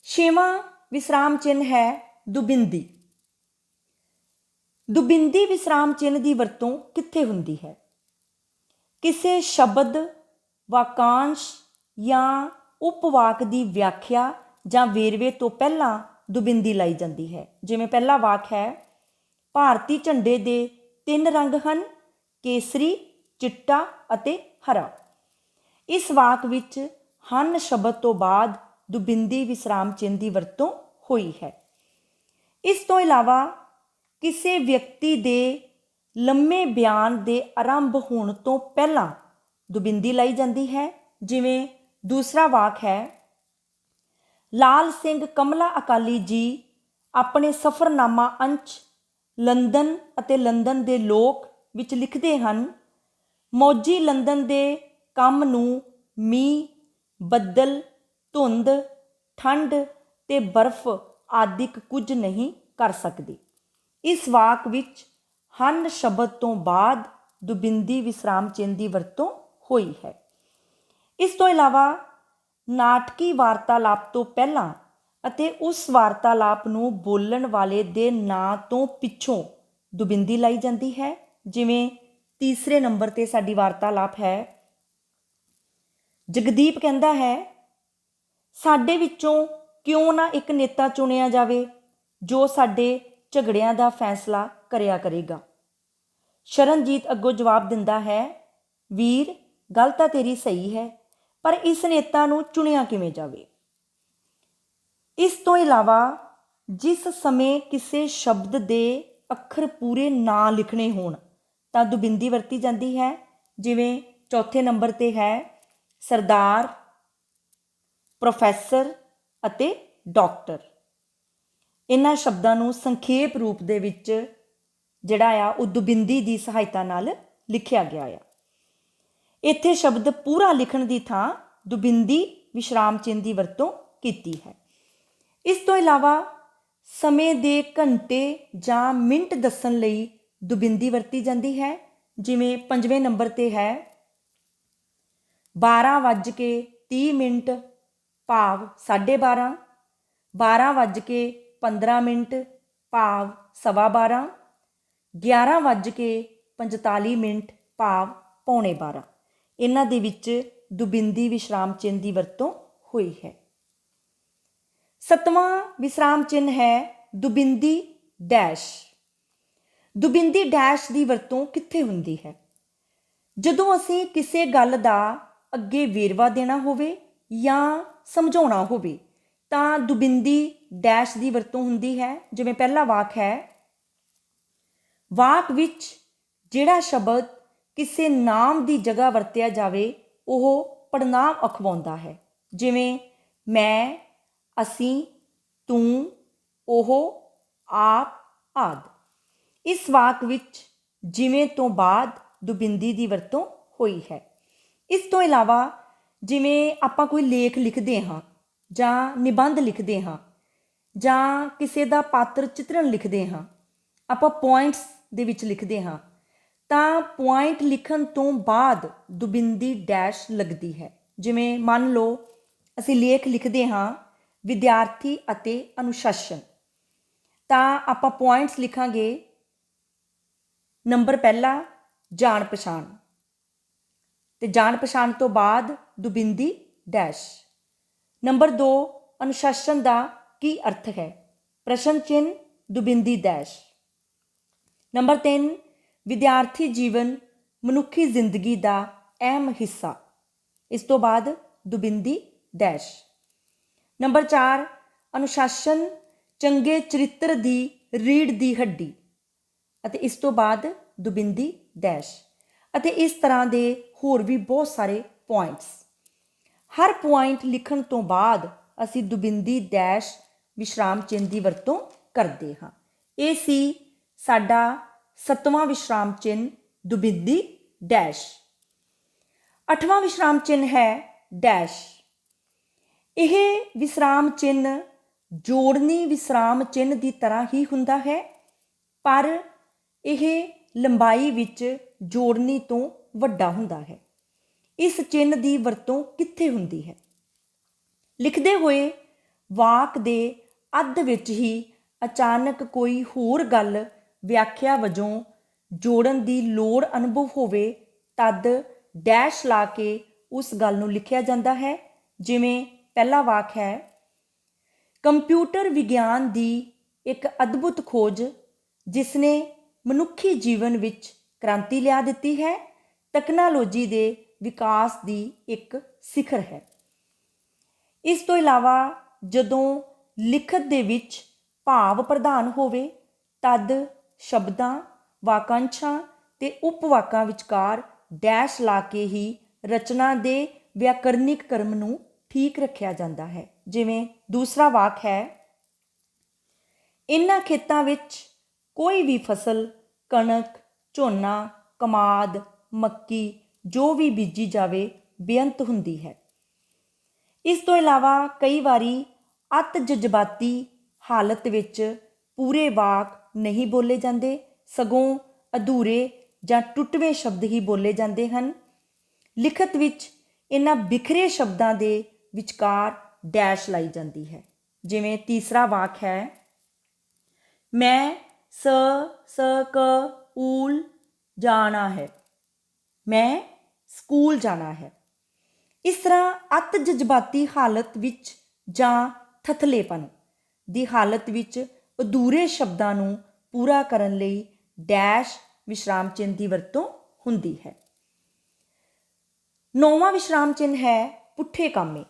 S1: 6ਵਾਂ ਵਿਸਰਾਮ ਚਿੰਨ੍ਹ ਹੈ ਦੁਬਿੰਦੀ। ਦੁਬਿੰਦੀ ਵਿਸਰਾਮ ਚਿੰਨ੍ਹ ਦੀ ਵਰਤੋਂ ਕਿੱਥੇ ਹੁੰਦੀ ਹੈ? ਕਿਸੇ ਸ਼ਬਦ, ਵਾਕਾਂਸ਼ ਜਾਂ ਉਪਵਾਕ ਦੀ ਵਿਆਖਿਆ ਜਾਂ ਵੇਰਵੇ ਤੋਂ ਪਹਿਲਾਂ ਦੁਬਿੰਦੀ ਲਾਈ ਜਾਂਦੀ ਹੈ। ਜਿਵੇਂ ਪਹਿਲਾ ਵਾਕ ਹੈ, ਭਾਰਤੀ ਝੰਡੇ ਦੇ 3 ਰੰਗ ਹਨ, ਕੇਸਰੀ, ਚਿੱਟਾ ਅਤੇ ਹਰਾ। ਇਸ ਵਾਕ ਵਿੱਚ ਹਨ ਸ਼ਬਦ ਤੋਂ ਬਾਅਦ ਦੁਬਿੰਦੀ ਵਿਸਰਾਮ ਚਿੰਨ੍ਹ ਦੀ ਵਰਤੋਂ ਹੋਈ ਹੈ। ਇਸ ਤੋਂ ਇਲਾਵਾ ਕਿਸੇ ਵਿਅਕਤੀ ਦੇ ਲੰਮੇ ਬਿਆਨ ਦੇ ਆਰੰਭ ਹੋਣ ਤੋਂ ਪਹਿਲਾਂ ਦੁਬਿੰਦੀ ਲਾਈ ਜਾਂਦੀ ਹੈ। ਜਿਵੇਂ ਦੂਸਰਾ ਵਾਕ ਹੈ, ਲਾਲ ਸਿੰਘ ਕਮਲਾ ਅਕਾਲੀ ਜੀ ਆਪਣੇ ਸਫ਼ਰਨਾਮਾ ਅੰਸ਼ ਲੰਦਨ ਅਤੇ ਲੰਦਨ ਦੇ ਲੋਕ ਵਿੱਚ ਲਿਖਦੇ ਹਨ, ਮੌਜੀ ਲੰਦਨ ਦੇ ਕੰਮ ਨੂੰ ਮੀਂਹ, ਬੱਦਲ, ਧੁੰਦ, ਠੰਡ ਤੇ ਬਰਫ਼ ਆਦਿਕ ਕੁਝ ਨਹੀਂ ਕਰ ਸਕਦੀ। ਇਸ ਵਾਕ ਵਿੱਚ ਹਨ ਸ਼ਬਦ ਤੋਂ ਬਾਅਦ ਦੁਬਿੰਦੀ ਵਿਸਰਾਮ ਚਿੰਨ੍ਹ ਦੀ ਵਰਤੋਂ ਹੋਈ ਹੈ। ਇਸ ਤੋਂ ਇਲਾਵਾ ਨਾਟਕੀ ਵਾਰਤਾਲਾਪ ਤੋਂ ਪਹਿਲਾਂ ਅਤੇ ਉਸ ਵਾਰਤਾਲਾਪ ਨੂੰ ਬੋਲਣ ਵਾਲੇ ਦੇ ਨਾਂ ਤੋਂ ਪਿੱਛੋਂ ਦੁਬਿੰਦੀ ਲਾਈ ਜਾਂਦੀ ਹੈ। ਜਿਵੇਂ ਤੀਸਰੇ ਨੰਬਰ 'ਤੇ ਸਾਡੀ ਵਾਰਤਾਲਾਪ ਹੈ, ਜਗਦੀਪ ਕਹਿੰਦਾ ਹੈ, ਸਾਡੇ ਵਿੱਚੋਂ ਕਿਉਂ ਨਾ ਇੱਕ ਨੇਤਾ ਚੁਣਿਆ ਜਾਵੇ ਜੋ ਸਾਡੇ ਝਗੜਿਆਂ ਦਾ ਫੈਸਲਾ ਕਰਿਆ ਕਰੇਗਾ। ਸ਼ਰਨਜੀਤ ਅੱਗੋਂ ਜਵਾਬ ਦਿੰਦਾ ਹੈ, ਵੀਰ ਗੱਲ ਤਾਂ ਤੇਰੀ ਸਹੀ ਹੈ, ਪਰ ਇਸ ਨੇਤਾ ਨੂੰ ਚੁਣਿਆ ਕਿਵੇਂ ਜਾਵੇ? ਇਸ ਤੋਂ ਇਲਾਵਾ ਜਿਸ ਸਮੇਂ ਕਿਸੇ ਸ਼ਬਦ ਦੇ ਅੱਖਰ ਪੂਰੇ ਨਾ ਲਿਖਣੇ ਹੋਣ ਤਾਂ ਦੁਬਿੰਦੀ ਵਰਤੀ ਜਾਂਦੀ ਹੈ। ਜਿਵੇਂ ਚੌਥੇ ਨੰਬਰ 'ਤੇ ਹੈ ਸਰਦਾਰ, ਪ੍ਰੋਫੈਸਰ ਅਤੇ ਡਾਕਟਰ। ਇਹਨਾਂ ਸ਼ਬਦਾਂ ਨੂੰ ਸੰਖੇਪ ਰੂਪ ਦੇ ਵਿੱਚ ਜਿਹੜਾ ਆ ਉਹ ਦੁਬਿੰਦੀ ਦੀ ਸਹਾਇਤਾ ਨਾਲ ਲਿਖਿਆ ਗਿਆ ਆ। ਇੱਥੇ ਸ਼ਬਦ ਪੂਰਾ ਲਿਖਣ ਦੀ ਥਾਂ ਦੁਬਿੰਦੀ ਵਿਸ਼ਰਾਮ ਚਿੰਨ੍ਹ ਦੀ ਵਰਤੋਂ ਕੀਤੀ ਹੈ। ਇਸ ਤੋਂ ਇਲਾਵਾ ਸਮੇਂ ਦੇ ਘੰਟੇ ਜਾਂ ਮਿੰਟ ਦੱਸਣ ਲਈ ਦੁਬਿੰਦੀ ਵਰਤੀ ਜਾਂਦੀ ਹੈ। ਜਿਵੇਂ 5ਵੇਂ ਨੰਬਰ 'ਤੇ ਹੈ 12:30 ਭਾਵ 12:30, 12:15 ਭਾਵ 12:15, 11:45 ਭਾਵ 11:45। ਇਹਨਾਂ ਦੇ ਵਿੱਚ ਦੁਬਿੰਦੀ ਵਿਸ਼ਰਾਮ ਚਿੰਨ੍ਹ ਦੀ ਵਰਤੋਂ ਹੋਈ ਹੈ। 7ਵਾਂ ਵਿਸਰਾਮ ਚਿੰਨ੍ਹ ਹੈ ਦੁਬਿੰਦੀ ਡੈਸ਼। ਦੁਬਿੰਦੀ ਡੈਸ਼ ਦੀ ਵਰਤੋਂ ਕਿੱਥੇ ਹੁੰਦੀ ਹੈ? ਜਦੋਂ ਅਸੀਂ ਕਿਸੇ ਗੱਲ ਦਾ ਅੱਗੇ ਵੇਰਵਾ ਦੇਣਾ ਹੋਵੇ ਜਾਂ ਸਮਝਾਉਣਾ ਹੋਵੇ ਤਾਂ ਦੁਬਿੰਦੀ ਡੈਸ਼ ਦੀ ਵਰਤੋਂ ਹੁੰਦੀ ਹੈ। ਜਿਵੇਂ ਪਹਿਲਾ ਵਾਕ ਹੈ, ਵਾਕ ਵਿੱਚ ਜਿਹੜਾ ਸ਼ਬਦ ਕਿਸੇ ਨਾਮ ਦੀ ਜਗ੍ਹਾ ਵਰਤਿਆ ਜਾਵੇ ਉਹ ਪੜਨਾਮ ਅਖਵਾਉਂਦਾ ਹੈ। ਜਿਵੇਂ ਮੈਂ, ਅਸੀਂ, ਤੂੰ, ਉਹ, ਆਪ ਆਦਿ। ਇਸ ਵਾਕ ਵਿੱਚ ਜਿਵੇਂ ਤੋਂ ਬਾਅਦ ਦੁਬਿੰਦੀ ਦੀ ਵਰਤੋਂ ਹੋਈ ਹੈ। ਇਸ ਤੋਂ ਇਲਾਵਾ ਜਿਵੇਂ ਆਪਾਂ ਕੋਈ ਲੇਖ ਲਿਖਦੇ ਹਾਂ ਜਾਂ ਨਿਬੰਧ ਲਿਖਦੇ ਹਾਂ ਜਾਂ ਕਿਸੇ ਦਾ ਪਾਤਰ ਚਿੱਤਰਨ ਲਿਖਦੇ ਹਾਂ, ਆਪਾਂ ਪੁਆਇੰਟਸ ਦੇ ਵਿੱਚ ਲਿਖਦੇ ਹਾਂ ਤਾਂ ਪੁਆਇੰਟ ਲਿਖਣ ਤੋਂ ਬਾਅਦ ਦੁਬਿੰਦੀ ਡੈਸ਼ ਲੱਗਦੀ ਹੈ। ਜਿਵੇਂ ਮੰਨ ਲਓ ਅਸੀਂ ਲੇਖ ਲਿਖਦੇ ਹਾਂ ਵਿਦਿਆਰਥੀ ਅਤੇ ਅਨੁਸ਼ਾਸਨ, ਤਾਂ ਆਪਾਂ ਪੁਆਇੰਟਸ ਲਿਖਾਂਗੇ। ਨੰਬਰ ਪਹਿਲਾ ਜਾਣ ਪਛਾਣ, ਤੇ ਜਾਣ ਪਛਾਣ ਤੋਂ ਬਾਅਦ ਦੁਬਿੰਦੀ ਡੈਸ਼। ਨੰਬਰ 2 ਅਨੁਸ਼ਾਸਨ ਦਾ ਕੀ ਅਰਥ ਹੈ? ਪ੍ਰਸ਼ਨ ਚਿੰਨ੍ਹ ਦੁਬਿੰਦੀ ਡੈਸ਼। ਨੰਬਰ 3 ਵਿਦਿਆਰਥੀ ਜੀਵਨ ਮਨੁੱਖੀ ਜ਼ਿੰਦਗੀ ਦਾ ਅਹਿਮ ਹਿੱਸਾ। ਇਸ ਤੋਂ ਬਾਅਦ ਦੁਬਿੰਦੀ ਡੈਸ਼। ਨੰਬਰ 4 ਅਨੁਸ਼ਾਸਨ ਚੰਗੇ ਚਰਿੱਤਰ ਦੀ ਰੀੜ੍ਹ ਦੀ ਹੱਡੀ, ਅਤੇ ਇਸ ਤੋਂ ਬਾਅਦ ਦੁਬਿੰਦੀ ਡੈਸ਼। ਅਤੇ ਇਸ ਤਰ੍ਹਾਂ ਦੇ ਹੋਰ ਵੀ ਬਹੁਤ ਸਾਰੇ ਪੁਆਇੰਟਸ। ਹਰ ਪੁਆਇੰਟ ਲਿਖਣ ਤੋਂ ਬਾਅਦ ਅਸੀਂ ਦੁਬਿੰਦੀ ਡੈਸ਼ ਵਿਸ਼ਰਾਮ ਚਿੰਨ੍ਹ ਦੀ ਵਰਤੋਂ ਕਰਦੇ ਹਾਂ। ਇਹ ਸੀ ਸਾਡਾ 7ਵਾਂ ਵਿਸ਼ਰਾਮ ਚਿੰਨ੍ਹ ਦੁਬਿੰਦੀ ਡੈਸ਼। 8ਵਾਂ ਵਿਸ਼ਰਾਮ ਚਿੰਨ੍ਹ ਹੈ ਡੈਸ਼। ਇਹ ਵਿਸਰਾਮ ਚਿੰਨ੍ਹ ਜੋੜਨੀ ਵਿਸਰਾਮ ਚਿੰਨ੍ਹ ਦੀ ਤਰ੍ਹਾਂ ਹੀ ਹੁੰਦਾ ਹੈ, ਪਰ ਇਹ ਲੰਬਾਈ ਵਿੱਚ ਜੋੜਨੀ ਤੋਂ ਵੱਡਾ ਹੁੰਦਾ ਹੈ। ਇਸ ਚਿੰਨ੍ਹ ਦੀ ਵਰਤੋਂ ਕਿੱਥੇ ਹੁੰਦੀ ਹੈ? ਲਿਖਦੇ ਹੋਏ ਵਾਕ ਦੇ ਅੱਧ ਵਿੱਚ ਹੀ ਅਚਾਨਕ ਕੋਈ ਹੋਰ ਗੱਲ ਵਿਆਖਿਆ ਵਜੋਂ ਜੋੜਨ ਦੀ ਲੋੜ ਅਨੁਭਵ ਹੋਵੇ ਤਦ ਡੈਸ਼ ਲਾ ਕੇ ਉਸ ਗੱਲ ਨੂੰ ਲਿਖਿਆ ਜਾਂਦਾ ਹੈ। ਜਿਵੇਂ ਪਹਿਲਾ ਵਾਕ ਹੈ, ਕੰਪਿਊਟਰ ਵਿਗਿਆਨ ਦੀ ਇੱਕ ਅਦਭੁਤ ਖੋਜ ਜਿਸ ਨੇ ਮਨੁੱਖੀ ਜੀਵਨ ਵਿੱਚ ਕ੍ਰਾਂਤੀ ਲਿਆ ਦਿੱਤੀ ਹੈ, ਤਕਨਾਲੋਜੀ ਦੇ ਵਿਕਾਸ ਦੀ ਇੱਕ ਸਿਖਰ ਹੈ। ਇਸ ਤੋਂ ਇਲਾਵਾ ਜਦੋਂ ਲਿਖਤ ਦੇ ਵਿੱਚ ਭਾਵ ਪ੍ਰਧਾਨ ਹੋਵੇ ਤਦ ਸ਼ਬਦਾਂ, ਵਾਕਾਂਸ਼ਾਂ ਤੇ ਉਪਵਾਕਾਂ ਵਿਚਕਾਰ ਡੈਸ਼ ਲਾ ਕੇ ਹੀ ਰਚਨਾ ਦੇ ਵਿਆਕਰਨਿਕ ਕ੍ਰਮ ਨੂੰ ਠੀਕ ਰੱਖਿਆ ਜਾਂਦਾ ਹੈ। ਜਿਵੇਂ ਦੂਸਰਾ ਵਾਕ ਹੈ, ਇਹਨਾਂ ਖੇਤਾਂ ਵਿੱਚ ਕੋਈ ਵੀ ਫਸਲ ਕਣਕ, ਝੋਨਾ, ਕਮਾਦ, ਮੱਕੀ ਜੋ ਵੀ ਬੀਜੀ ਜਾਵੇ ਬੇਅੰਤ ਹੁੰਦੀ ਹੈ। ਇਸ ਤੋਂ ਇਲਾਵਾ ਕਈ ਵਾਰੀ ਅਤਿ ਜਜ਼ਬਾਤੀ ਹਾਲਤ ਵਿੱਚ ਪੂਰੇ ਵਾਕ ਨਹੀਂ ਬੋਲੇ ਜਾਂਦੇ, ਸਗੋਂ ਅਧੂਰੇ ਜਾਂ ਟੁੱਟਵੇਂ ਸ਼ਬਦ ਹੀ ਬੋਲੇ ਜਾਂਦੇ ਹਨ। ਲਿਖਤ ਵਿੱਚ ਇਹਨਾਂ ਬਿਖਰੇ ਸ਼ਬਦਾਂ ਦੇ ਵਿਚਕਾਰ ਡੈਸ਼ ਲਾਈ ਜਾਂਦੀ ਹੈ। ਜਿਵੇਂ ਤੀਸਰਾ ਵਾਕ ਹੈ, ਮੈਂ ਸਕੂਲ ਜਾਣਾ ਹੈ, ਮੈਂ ਸਕੂਲ ਜਾਣਾ ਹੈ। ਇਸ ਤਰ੍ਹਾਂ ਅਤਿ ਜਜ਼ਬਾਤੀ ਹਾਲਤ ਵਿੱਚ ਜਾਂ ਥਥਲੇਪਨ ਦੀ ਹਾਲਤ ਵਿੱਚ ਅਧੂਰੇ ਸ਼ਬਦਾਂ ਨੂੰ ਪੂਰਾ ਕਰਨ ਲਈ ਡੈਸ਼ ਵਿਸ਼ਰਾਮ ਚਿੰਨ੍ਹ ਦੀ ਵਰਤੋਂ ਹੁੰਦੀ ਹੈ। 9ਵਾਂ ਵਿਸ਼ਰਾਮ ਚਿੰਨ੍ਹ ਹੈ ਪੁੱਠੇ ਕਾਮੇ।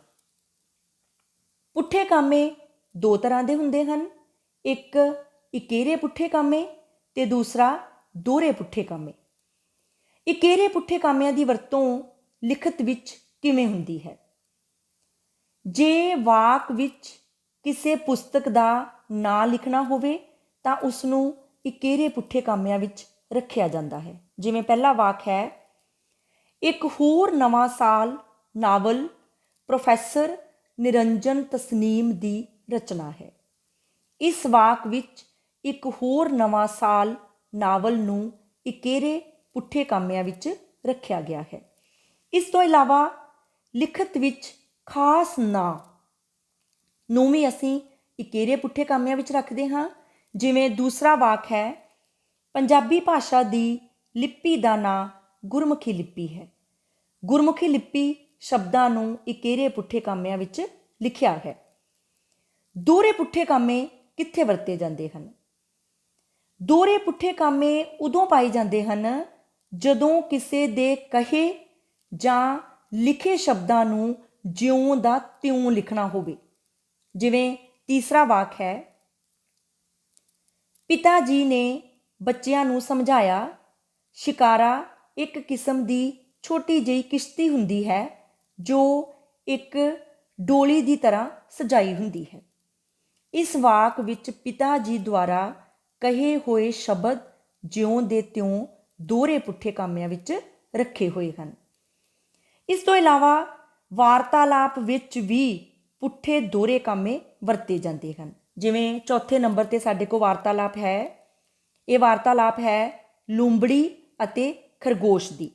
S1: ਪੁੱਠੇ ਕਾਮੇ ਦੋ ਤਰ੍ਹਾਂ ਦੇ ਹੁੰਦੇ ਹਨ, ਇੱਕ ਇਕੇਰੇ ਪੁੱਠੇ ਕਾਮੇ ਤੇ ਦੂਸਰਾ ਦੋਹਰੇ ਪੁੱਠੇ ਕਾਮੇ। ਇਕੇਰੇ ਪੁੱਠੇ ਕਾਮਿਆਂ ਦੀ ਵਰਤੋਂ ਲਿਖਤ ਵਿੱਚ ਕਿਵੇਂ ਹੁੰਦੀ ਹੈ? ਜੇ ਵਾਕ ਵਿੱਚ ਕਿਸੇ ਪੁਸਤਕ ਦਾ ਨਾਂ ਲਿਖਣਾ ਹੋਵੇ ਤਾਂ ਉਸ ਨੂੰ ਇਕੇਰੇ ਪੁੱਠੇ ਕਾਮਿਆਂ ਵਿੱਚ ਰੱਖਿਆ ਜਾਂਦਾ ਹੈ। ਜਿਵੇਂ ਪਹਿਲਾ ਵਾਕ ਹੈ, ਇੱਕ ਹੋਰ ਨਵਾਂ ਸਾਲ ਨਾਵਲ ਪ੍ਰੋਫੈਸਰ ਨਿਰੰਜਨ ਤਸਨੀਮ ਦੀ ਰਚਨਾ ਹੈ। ਇਸ ਵਾਕ ਵਿੱਚ ਇੱਕ ਹੋਰ ਨਵਾਂ ਸਾਲ ਨਾਵਲ ਨੂੰ ਇਕੇਰੇ ਪੁੱਠੇ ਕਾਮਿਆਂ ਵਿੱਚ ਰੱਖਿਆ ਗਿਆ ਹੈ। ਇਸ ਤੋਂ ਇਲਾਵਾ ਲਿਖਤ ਵਿੱਚ ਖਾਸ ਨਾਂ ਨੂੰ ਵੀ ਅਸੀਂ ਇਕੇਰੇ ਪੁੱਠੇ ਕਾਮਿਆਂ ਵਿੱਚ ਰੱਖਦੇ ਹਾਂ। ਜਿਵੇਂ ਦੂਸਰਾ ਵਾਕ ਹੈ, ਪੰਜਾਬੀ ਭਾਸ਼ਾ ਦੀ ਲਿਪੀ ਦਾ ਨਾਂ ਗੁਰਮੁਖੀ ਲਿਪੀ ਹੈ। ਗੁਰਮੁਖੀ ਲਿਪੀ ਸ਼ਬਦਾਂ ਨੂੰ ਇਕੇਰੇ ਪੁੱਠੇ ਕਾਮਿਆਂ ਵਿੱਚ ਲਿਖਿਆ ਹੈ। ਦੋਹਰੇ ਪੁੱਠੇ ਕਾਮੇ ਕਿੱਥੇ ਵਰਤੇ ਜਾਂਦੇ ਹਨ? ਦੋਹਰੇ ਪੁੱਠੇ ਕਾਮੇ ਉਦੋਂ ਪਾਏ ਜਾਂਦੇ ਹਨ ਜਦੋਂ ਕਿਸੇ ਦੇ ਕਹੇ ਜਾਂ ਲਿਖੇ ਸ਼ਬਦਾਂ ਨੂੰ ਜਿਉਂ ਦਾ ਤਿਉਂ ਲਿਖਣਾ ਹੋਵੇ। ਜਿਵੇਂ ਤੀਸਰਾ ਵਾਕ ਹੈ, ਪਿਤਾ ਜੀ ਨੇ ਬੱਚਿਆਂ ਨੂੰ ਸਮਝਾਇਆ, ਸ਼ਿਕਾਰਾ ਇੱਕ ਕਿਸਮ ਦੀ ਛੋਟੀ ਜਿਹੀ ਕਿਸ਼ਤੀ ਹੁੰਦੀ ਹੈ ਜੋ ਇੱਕ ਡੋਲੀ ਦੀ ਤਰ੍ਹਾਂ ਸਜਾਈ ਹੁੰਦੀ ਹੈ। ਇਸ ਵਾਕ ਵਿੱਚ ਪਿਤਾ ਜੀ ਦੁਆਰਾ ਕਹੇ ਹੋਏ ਸ਼ਬਦ ਜਿਉਂ ਦੇ ਤਿਉਂ ਦੋਹਰੇ ਪੁੱਠੇ ਕਾਮਿਆਂ ਵਿੱਚ ਰੱਖੇ ਹੋਏ ਹਨ। ਇਸ ਤੋਂ ਇਲਾਵਾ ਵਾਰਤਾਲਾਪ ਵਿੱਚ ਵੀ ਪੁੱਠੇ ਦੋਹਰੇ ਕਾਮੇ ਵਰਤੇ ਜਾਂਦੇ ਹਨ। ਜਿਵੇਂ ਚੌਥੇ ਨੰਬਰ 'ਤੇ ਸਾਡੇ ਕੋਲ ਵਾਰਤਾਲਾਪ ਹੈ। ਇਹ ਵਾਰਤਾਲਾਪ ਹੈ ਲੂੰਬੜੀ ਅਤੇ ਖਰਗੋਸ਼ ਦੀ।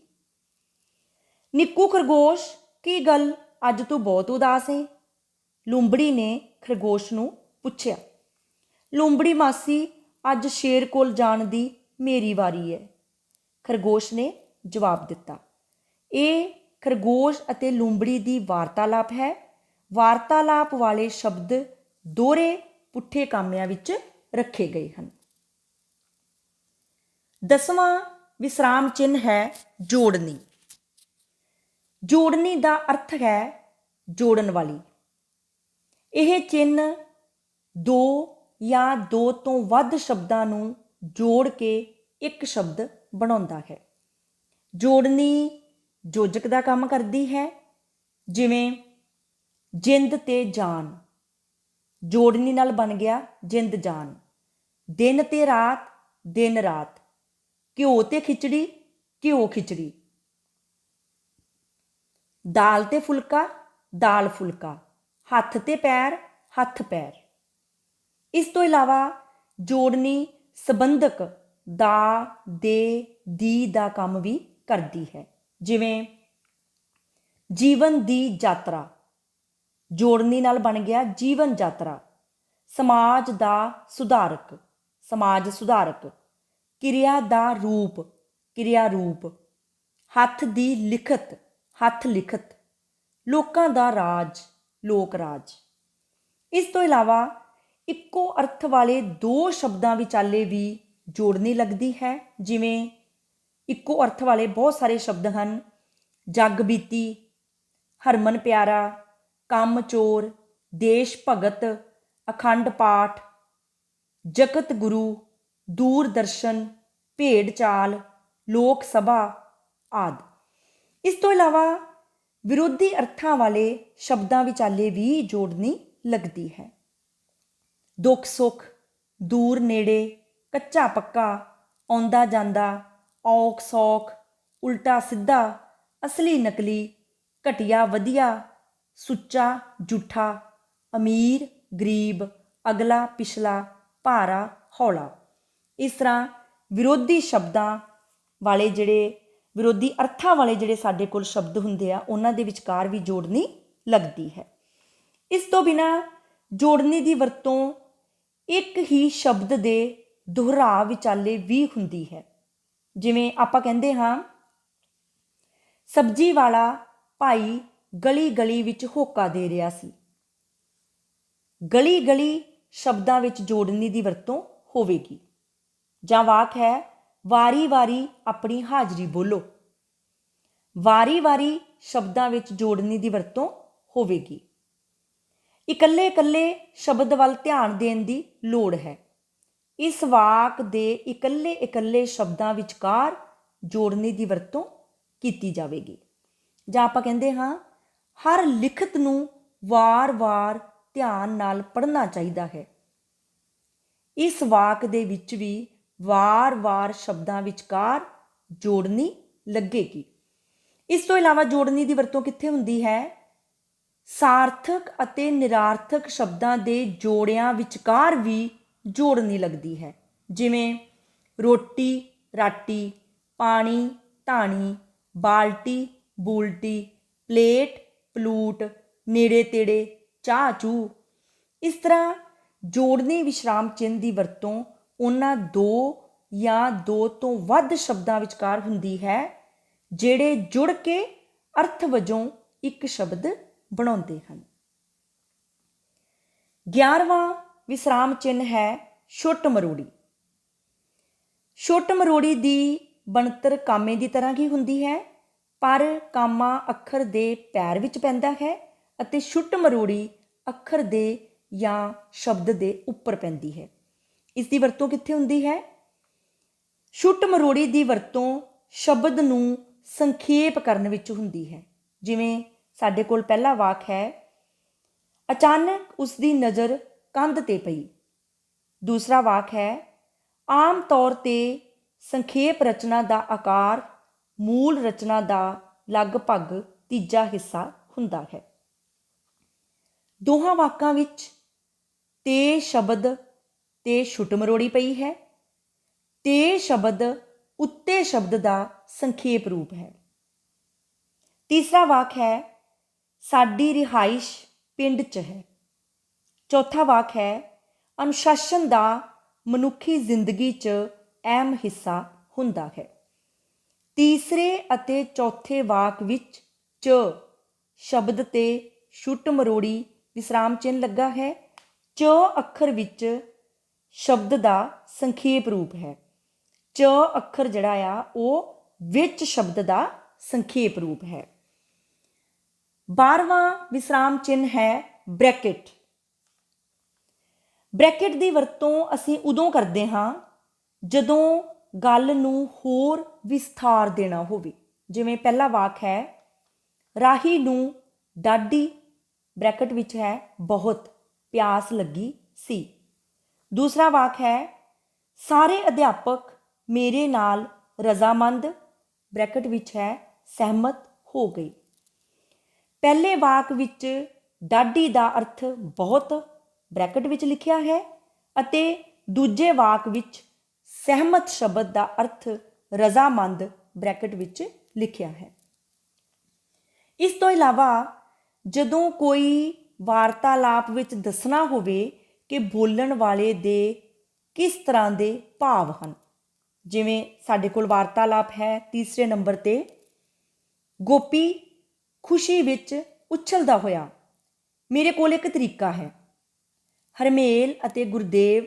S1: ਨਿੱਕੂ ਖਰਗੋਸ਼, ਕੀ ਗੱਲ ਅੱਜ ਤੂੰ ਬਹੁਤ ਉਦਾਸ ਹੈ? ਲੂੰਬੜੀ ਨੇ ਖਰਗੋਸ਼ ਨੂੰ ਪੁੱਛਿਆ। ਲੂੰਬੜੀ ਮਾਸੀ, ਅੱਜ ਸ਼ੇਰ ਕੋਲ ਜਾਣ ਦੀ ਮੇਰੀ ਵਾਰੀ ਹੈ, ਖਰਗੋਸ਼ ਨੇ ਜਵਾਬ ਦਿੱਤਾ। ਇਹ ਖਰਗੋਸ਼ ਅਤੇ ਲੂੰਬੜੀ ਦੀ ਵਾਰਤਾਲਾਪ ਹੈ। ਵਾਰਤਾਲਾਪ ਵਾਲੇ ਸ਼ਬਦ ਦੋਹਰੇ ਪੁੱਠੇ ਕਾਮਿਆਂ ਵਿੱਚ ਰੱਖੇ ਗਏ ਹਨ। 10ਵਾਂ ਵਿਸਰਾਮ ਚਿੰਨ੍ਹ ਹੈ ਜੋੜਨੀ। ਜੋੜਨੀ ਦਾ ਅਰਥ ਹੈ ਜੋੜਨ ਵਾਲੀ। ਇਹ ਚਿੰਨ੍ਹ ਦੋ ਜਾਂ ਦੋ ਤੋਂ ਵੱਧ ਸ਼ਬਦਾਂ ਨੂੰ ਜੋੜ ਕੇ ਇੱਕ ਸ਼ਬਦ ਬਣਾਉਂਦਾ ਹੈ। ਜੋੜਨੀ ਯੋਜਕ ਦਾ ਕੰਮ ਕਰਦੀ ਹੈ। ਜਿਵੇਂ ਜਿੰਦ ਤੇ ਜਾਨ, ਜੋੜਨੀ ਨਾਲ ਬਣ ਗਿਆ ਜਿੰਦ ਜਾਨ। ਦਿਨ ਤੇ ਰਾਤ, ਦਿਨ ਰਾਤ। ਘਿਓ ਤੇ ਖਿਚੜੀ, ਘਿਓ ਖਿਚੜੀ। ਦਾਲ ਤੇ ਫੁਲਕਾ, ਦਾਲ ਫੁਲਕਾ। ਹੱਥ ਤੇ ਪੈਰ, ਹੱਥ ਪੈਰ। ਇਸ ਤੋਂ ਇਲਾਵਾ ਜੋੜਨੀ ਸੰਬੰਧਕ ਦਾ, ਦੇ, ਦੀ ਦਾ ਕੰਮ ਵੀ ਕਰਦੀ ਹੈ। ਜਿਵੇਂ ਜੀਵਨ ਦੀ ਯਾਤਰਾ, ਜੋੜਨੀ ਨਾਲ ਬਣ ਗਿਆ ਜੀਵਨ ਯਾਤਰਾ। ਸਮਾਜ ਦਾ ਸੁਧਾਰਕ, ਸਮਾਜ ਸੁਧਾਰਕ। ਕਿਰਿਆ ਦਾ ਰੂਪ, ਕਿਰਿਆ ਰੂਪ। ਹੱਥ ਦੀ ਲਿਖਤ, ਹੱਥ ਲਿਖਤ। ਲੋਕਾਂ ਦਾ ਰਾਜ, ਲੋਕ ਰਾਜ। ਇਸ ਤੋਂ ਇਲਾਵਾ ਇੱਕੋ ਅਰਥ ਵਾਲੇ ਦੋ ਸ਼ਬਦਾਂ ਵਿਚਾਲੇ ਵੀ ਜੋੜਨੀ ਲੱਗਦੀ ਹੈ। ਜਿਵੇਂ ਇੱਕੋ ਅਰਥ ਵਾਲੇ ਬਹੁਤ ਸਾਰੇ ਸ਼ਬਦ ਹਨ, ਜਗ ਬੀਤੀ, ਹਰਮਨ ਪਿਆਰਾ, ਕੰਮ ਚੋਰ, ਦੇਸ਼ ਭਗਤ, ਅਖੰਡ ਪਾਠ, ਜਗਤ ਗੁਰੂ, ਦੂਰਦਰਸ਼ਨ, ਭੇਡ ਚਾਲ, ਲੋਕ ਸਭਾ ਆਦਿ। ਇਸ ਤੋਂ ਇਲਾਵਾ ਵਿਰੋਧੀ ਅਰਥਾਂ ਵਾਲੇ ਸ਼ਬਦਾਂ ਵਿਚਾਲੇ ਵੀ ਜੋੜਨੀ ਲੱਗਦੀ ਹੈ। ਦੁੱਖ ਸੁੱਖ, ਦੂਰ ਨੇੜੇ, ਕੱਚਾ ਪੱਕਾ, ਆਉਂਦਾ ਜਾਂਦਾ, ਔਖ ਸੌਖ, ਉਲਟਾ ਸਿੱਧਾ, ਅਸਲੀ ਨਕਲੀ, ਘਟੀਆ ਵਧੀਆ, ਸੁੱਚਾ ਝੂਠਾ, ਅਮੀਰ ਗਰੀਬ, ਅਗਲਾ ਪਿਛਲਾ, ਭਾਰਾ ਹੌਲਾ। ਇਸ ਤਰ੍ਹਾਂ ਵਿਰੋਧੀ ਸ਼ਬਦਾਂ ਵਾਲੇ ਵਿਰੋਧੀ ਅਰਥਾਂ ਵਾਲੇ ਜਿਹੜੇ ਸਾਡੇ ਕੋਲ ਸ਼ਬਦ ਹੁੰਦੇ ਆ, ਉਹਨਾਂ ਦੇ ਵਿਚਕਾਰ ਵੀ ਜੋੜਨੀ ਲੱਗਦੀ ਹੈ। ਇਸ ਤੋਂ ਬਿਨਾਂ ਜੋੜਨੀ ਦੀ ਵਰਤੋਂ ਇੱਕ ਹੀ ਸ਼ਬਦ ਦੇ ਦੁਹਰਾਅ ਵਿਚਾਲੇ ਵੀ ਹੁੰਦੀ ਹੈ। ਜਿਵੇਂ ਆਪਾਂ ਕਹਿੰਦੇ ਹਾਂ, ਸਬਜ਼ੀ ਵਾਲਾ ਭਾਈ ਗਲੀ ਗਲੀ ਵਿੱਚ ਹੋਕਾ ਦੇ ਰਿਹਾ ਸੀ। ਗਲੀ ਗਲੀ ਸ਼ਬਦਾਂ ਵਿੱਚ ਜੋੜਨੀ ਦੀ ਵਰਤੋਂ ਹੋਵੇਗੀ। ਜਾਂ ਵਾਕ ਹੈ, ਵਾਰੀ ਵਾਰੀ ਆਪਣੀ ਹਾਜ਼ਰੀ ਬੋਲੋ। ਵਾਰੀ ਵਾਰੀ ਸ਼ਬਦਾਂ ਵਿੱਚ ਜੋੜਨੀ ਦੀ ਵਰਤੋਂ ਹੋਵੇਗੀ। ਇਕੱਲੇ ਇਕੱਲੇ ਸ਼ਬਦ ਵੱਲ ਧਿਆਨ ਦੇਣ ਦੀ ਲੋੜ ਹੈ। ਇਸ ਵਾਕ ਦੇ ਇਕੱਲੇ ਇਕੱਲੇ ਸ਼ਬਦਾਂ ਵਿਚਕਾਰ ਜੋੜਨੀ ਦੀ ਵਰਤੋਂ ਕੀਤੀ ਜਾਵੇਗੀ। ਜਾਂ ਆਪਾਂ ਕਹਿੰਦੇ ਹਾਂ ਹਰ ਲਿਖਤ ਨੂੰ ਵਾਰ-ਵਾਰ ਧਿਆਨ ਨਾਲ ਪੜ੍ਹਨਾ ਚਾਹੀਦਾ ਹੈ। ਇਸ ਵਾਕ ਦੇ ਵਿੱਚ ਵੀ ਵਾਰ-ਵਾਰ ਸ਼ਬਦਾਂ ਵਿਚਕਾਰ ਜੋੜਨੀ ਲੱਗੇਗੀ। ਇਸ ਤੋਂ ਇਲਾਵਾ ਜੋੜਨੀ ਦੀ ਵਰਤੋਂ ਕਿੱਥੇ ਹੁੰਦੀ ਹੈ? ਸਾਰਥਕ ਅਤੇ ਨਿਰਾਰਥਕ ਸ਼ਬਦਾਂ ਦੇ ਜੋੜਿਆਂ ਵਿਚਕਾਰ ਵੀ ਜੋੜਨੀ ਲੱਗਦੀ ਹੈ। ਜਿਵੇਂ ਰੋਟੀ ਰਾਟੀ, ਪਾਣੀ ਧਾਣੀ, ਬਾਲਟੀ ਬੂਲਟੀ, ਪਲੇਟ ਪਲੂਟ, ਨੇੜੇ ਤੇੜੇ, ਚਾਹ ਚੂਹ। ਇਸ ਤਰ੍ਹਾਂ ਜੋੜਨੀ ਵਿਸ਼ਰਾਮ ਚਿੰਨ੍ਹ ਦੀ ਵਰਤੋਂ ਉਹਨਾਂ ਦੋ ਜਾਂ ਦੋ ਤੋਂ ਵੱਧ ਸ਼ਬਦਾਂ ਵਿਚਕਾਰ ਹੁੰਦੀ ਹੈ ਜਿਹੜੇ ਜੁੜ ਕੇ ਅਰਥ ਵਜੋਂ ਇੱਕ ਸ਼ਬਦ ਬਣਾਉਂਦੇ ਹਨ। 11ਵਾਂ ਵਿਸਰਾਮ ਚਿੰਨ੍ਹ ਹੈ ਛੁੱਟ ਮਰੋੜੀ। ਛੁੱਟ ਮਰੋੜੀ ਦੀ ਬਣਤਰ ਕਾਮੇ ਦੀ ਤਰ੍ਹਾਂ ਹੀ ਹੁੰਦੀ ਹੈ, ਪਰ ਕਾਮਾ ਅੱਖਰ ਦੇ ਪੈਰ ਵਿੱਚ ਪੈਂਦਾ ਹੈ ਅਤੇ ਛੁੱਟ ਮਰੋੜੀ ਅੱਖਰ ਦੇ ਜਾਂ ਸ਼ਬਦ ਦੇ ਉੱਪਰ ਪੈਂਦੀ ਹੈ। ਇਸ ਦੀ ਵਰਤੋਂ ਕਿੱਥੇ ਹੁੰਦੀ ਹੈ? ਛੁੱਟ ਮਰੋੜੀ ਦੀ ਵਰਤੋਂ ਸ਼ਬਦ ਨੂੰ ਸੰਖੇਪ ਕਰਨ ਵਿੱਚ ਹੁੰਦੀ ਹੈ। ਜਿਵੇਂ ਸਾਡੇ ਕੋਲ ਪਹਿਲਾ ਵਾਕ ਹੈ, ਅਚਾਨਕ ਉਸ ਦੀ ਨਜ਼ਰ ਕੰਧ ਤੇ ਪਈ। ਦੂਸਰਾ ਵਾਕ ਹੈ, ਆਮ ਤੌਰ ਤੇ ਸੰਖੇਪ ਰਚਨਾ ਦਾ ਆਕਾਰ ਮੂਲ ਰਚਨਾ ਦਾ ਲਗਭਗ ਤੀਜਾ ਹਿੱਸਾ ਹੁੰਦਾ ਹੈ। ਦੋਹਾਂ ਵਾਕਾਂ ਵਿੱਚ ਤੇ ਸ਼ਬਦ ਤੇ ਛੁੱਟ ਮਰੋੜੀ ਪਈ ਹੈ। ਤੇ ਸ਼ਬਦ ਉੱਤੇ ਸ਼ਬਦ ਦਾ ਸੰਖੇਪ ਰੂਪ ਹੈ। ਤੀਸਰਾ ਵਾਕ ਹੈ, ਸਾਡੀ ਰਿਹਾਇਸ਼ ਪਿੰਡ 'ਚ ਹੈ। ਚੌਥਾ ਵਾਕ ਹੈ, ਅਨੁਸ਼ਾਸਨ ਦਾ ਮਨੁੱਖੀ ਜ਼ਿੰਦਗੀ 'ਚ ਅਹਿਮ ਹਿੱਸਾ ਹੁੰਦਾ ਹੈ। ਤੀਸਰੇ ਅਤੇ ਚੌਥੇ ਵਾਕ ਵਿੱਚ ਚ ਸ਼ਬਦ ਤੇ ਛੁੱਟ ਮਰੋੜੀ ਵਿਸਰਾਮ ਚਿੰਨ੍ਹ ਲੱਗਾ ਹੈ। ਚ ਅੱਖਰ ਵਿੱਚ ਸ਼ਬਦ ਦਾ ਸੰਖੇਪ ਰੂਪ ਹੈ। ਚ ਅੱਖਰ ਜਿਹੜਾ ਆ ਉਹ ਵਿੱਚ ਸ਼ਬਦ ਦਾ ਸੰਖੇਪ ਰੂਪ ਹੈ। 12ਵਾਂ ਵਿਸਰਾਮ ਚਿੰਨ੍ਹ ਹੈ ਬ੍ਰੈਕਟ। ਬ੍ਰੈਕਟ ਦੀ ਵਰਤੋਂ ਅਸੀਂ ਉਦੋਂ ਕਰਦੇ ਹਾਂ ਜਦੋਂ ਗੱਲ ਨੂੰ ਹੋਰ ਵਿਸਥਾਰ ਦੇਣਾ ਹੋਵੇ। ਜਿਵੇਂ ਪਹਿਲਾ ਵਾਕ ਹੈ, ਰਾਹੀ ਨੂੰ ਡਾਢੀ ਬ੍ਰੈਕਟ ਵਿੱਚ ਹੈ ਬਹੁਤ ਪਿਆਸ ਲੱਗੀ ਸੀ। ਦੂਸਰਾ ਵਾਕ ਹੈ, ਸਾਰੇ ਅਧਿਆਪਕ ਮੇਰੇ ਨਾਲ ਰਜ਼ਾਮੰਦ ਬ੍ਰੈਕਟ ਵਿੱਚ ਹੈ ਸਹਿਮਤ ਹੋ ਗਏ। ਪਹਿਲੇ ਵਾਕ ਵਿੱਚ ਡਾਢੀ ਦਾ ਅਰਥ ਬਹੁਤ ਬ੍ਰੈਕਟ ਵਿੱਚ ਲਿਖਿਆ ਹੈ ਅਤੇ ਦੂਜੇ ਵਾਕ ਵਿੱਚ ਸਹਿਮਤ ਸ਼ਬਦ ਦਾ ਅਰਥ ਰਜ਼ਾਮੰਦ ਬ੍ਰੈਕਟ ਵਿੱਚ ਲਿਖਿਆ ਹੈ। ਇਸ ਤੋਂ ਇਲਾਵਾ ਜਦੋਂ ਕੋਈ ਵਾਰਤਾਲਾਪ ਵਿੱਚ ਦੱਸਣਾ ਹੋਵੇ ਕਿ ਬੋਲਣ ਵਾਲੇ ਦੇ ਕਿਸ ਤਰ੍ਹਾਂ ਦੇ ਭਾਵ ਹਨ। ਜਿਵੇਂ ਸਾਡੇ ਕੋਲ ਵਾਰਤਾਲਾਪ ਹੈ ਤੀਸਰੇ ਨੰਬਰ ਤੇ, ਗੋਪੀ ਖੁਸ਼ੀ ਵਿੱਚ ਉਛਲਦਾ ਹੋਇਆ, ਮੇਰੇ ਕੋਲ ਇੱਕ ਤਰੀਕਾ ਹੈ। ਹਰਮੇਲ ਅਤੇ ਗੁਰਦੇਵ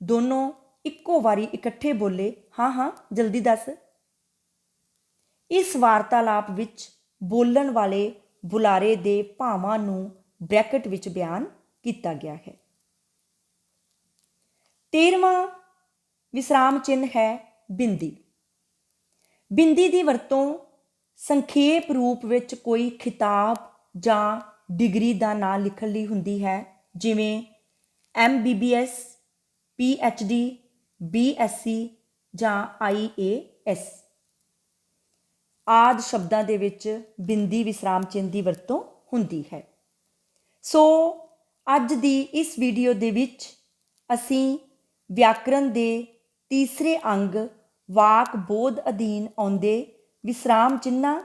S1: ਦੋਨੋਂ ਇੱਕੋ ਵਾਰੀ ਇਕੱਠੇ ਬੋਲੇ, ਹਾਂ ਹਾਂ ਜਲਦੀ ਦੱਸ। ਇਸ ਵਾਰਤਾਲਾਪ ਵਿੱਚ ਬੋਲਣ ਵਾਲੇ ਬੁਲਾਰੇ ਦੇ ਭਾਵਾਂ ਨੂੰ ਬ੍ਰੈਕਟ ਵਿੱਚ ਬਿਆਨ ਕੀਤਾ ਗਿਆ ਹੈ। 13ਵਾਂ ਵਿਸਰਾਮ ਚਿੰਨ੍ਹ ਹੈ ਬਿੰਦੀ। ਬਿੰਦੀ ਦੀ ਵਰਤੋਂ ਸੰਖੇਪ ਰੂਪ ਵਿੱਚ ਕੋਈ ਖਿਤਾਬ ਜਾਂ ਡਿਗਰੀ ਦਾ ਨਾਂ ਲਿਖਣ ਲਈ ਹੁੰਦੀ ਹੈ। ਜਿਵੇਂ MBBS, PhD, BSc ਜਾਂ IAS ਆਦਿ ਸ਼ਬਦਾਂ ਦੇ ਵਿੱਚ ਬਿੰਦੀ ਵਿਸਰਾਮ ਚਿੰਨ੍ਹ ਦੀ ਵਰਤੋਂ ਹੁੰਦੀ ਹੈ। ਸੋ ਅੱਜ ਦੀ ਇਸ ਵੀਡੀਓ ਦੇ ਵਿੱਚ ਅਸੀਂ ਵਿਆਕਰਨ ਦੇ ਤੀਸਰੇ ਅੰਗ ਵਾਕ ਬੋਧ ਅਧੀਨ ਆਉਂਦੇ ਵਿਸਰਾਮ ਚਿੰਨ੍ਹਾਂ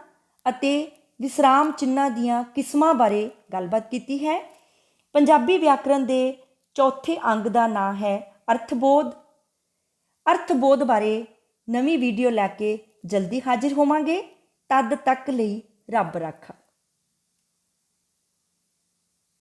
S1: ਅਤੇ ਵਿਸਰਾਮ ਚਿੰਨ੍ਹਾਂ ਦੀਆਂ ਕਿਸਮਾਂ ਬਾਰੇ ਗੱਲਬਾਤ ਕੀਤੀ ਹੈ। ਪੰਜਾਬੀ ਵਿਆਕਰਨ ਦੇ ਚੌਥੇ ਅੰਗ ਦਾ ਨਾਂ ਹੈ ਅਰਥਬੋਧ। ਅਰਥਬੋਧ ਬਾਰੇ ਨਵੀਂ ਵੀਡੀਓ ਲੈ ਕੇ ਜਲਦੀ ਹਾਜ਼ਰ ਹੋਵਾਂਗੇ। ਤਦ ਤੱਕ ਲਈ ਰੱਬ ਰਾਖਾ।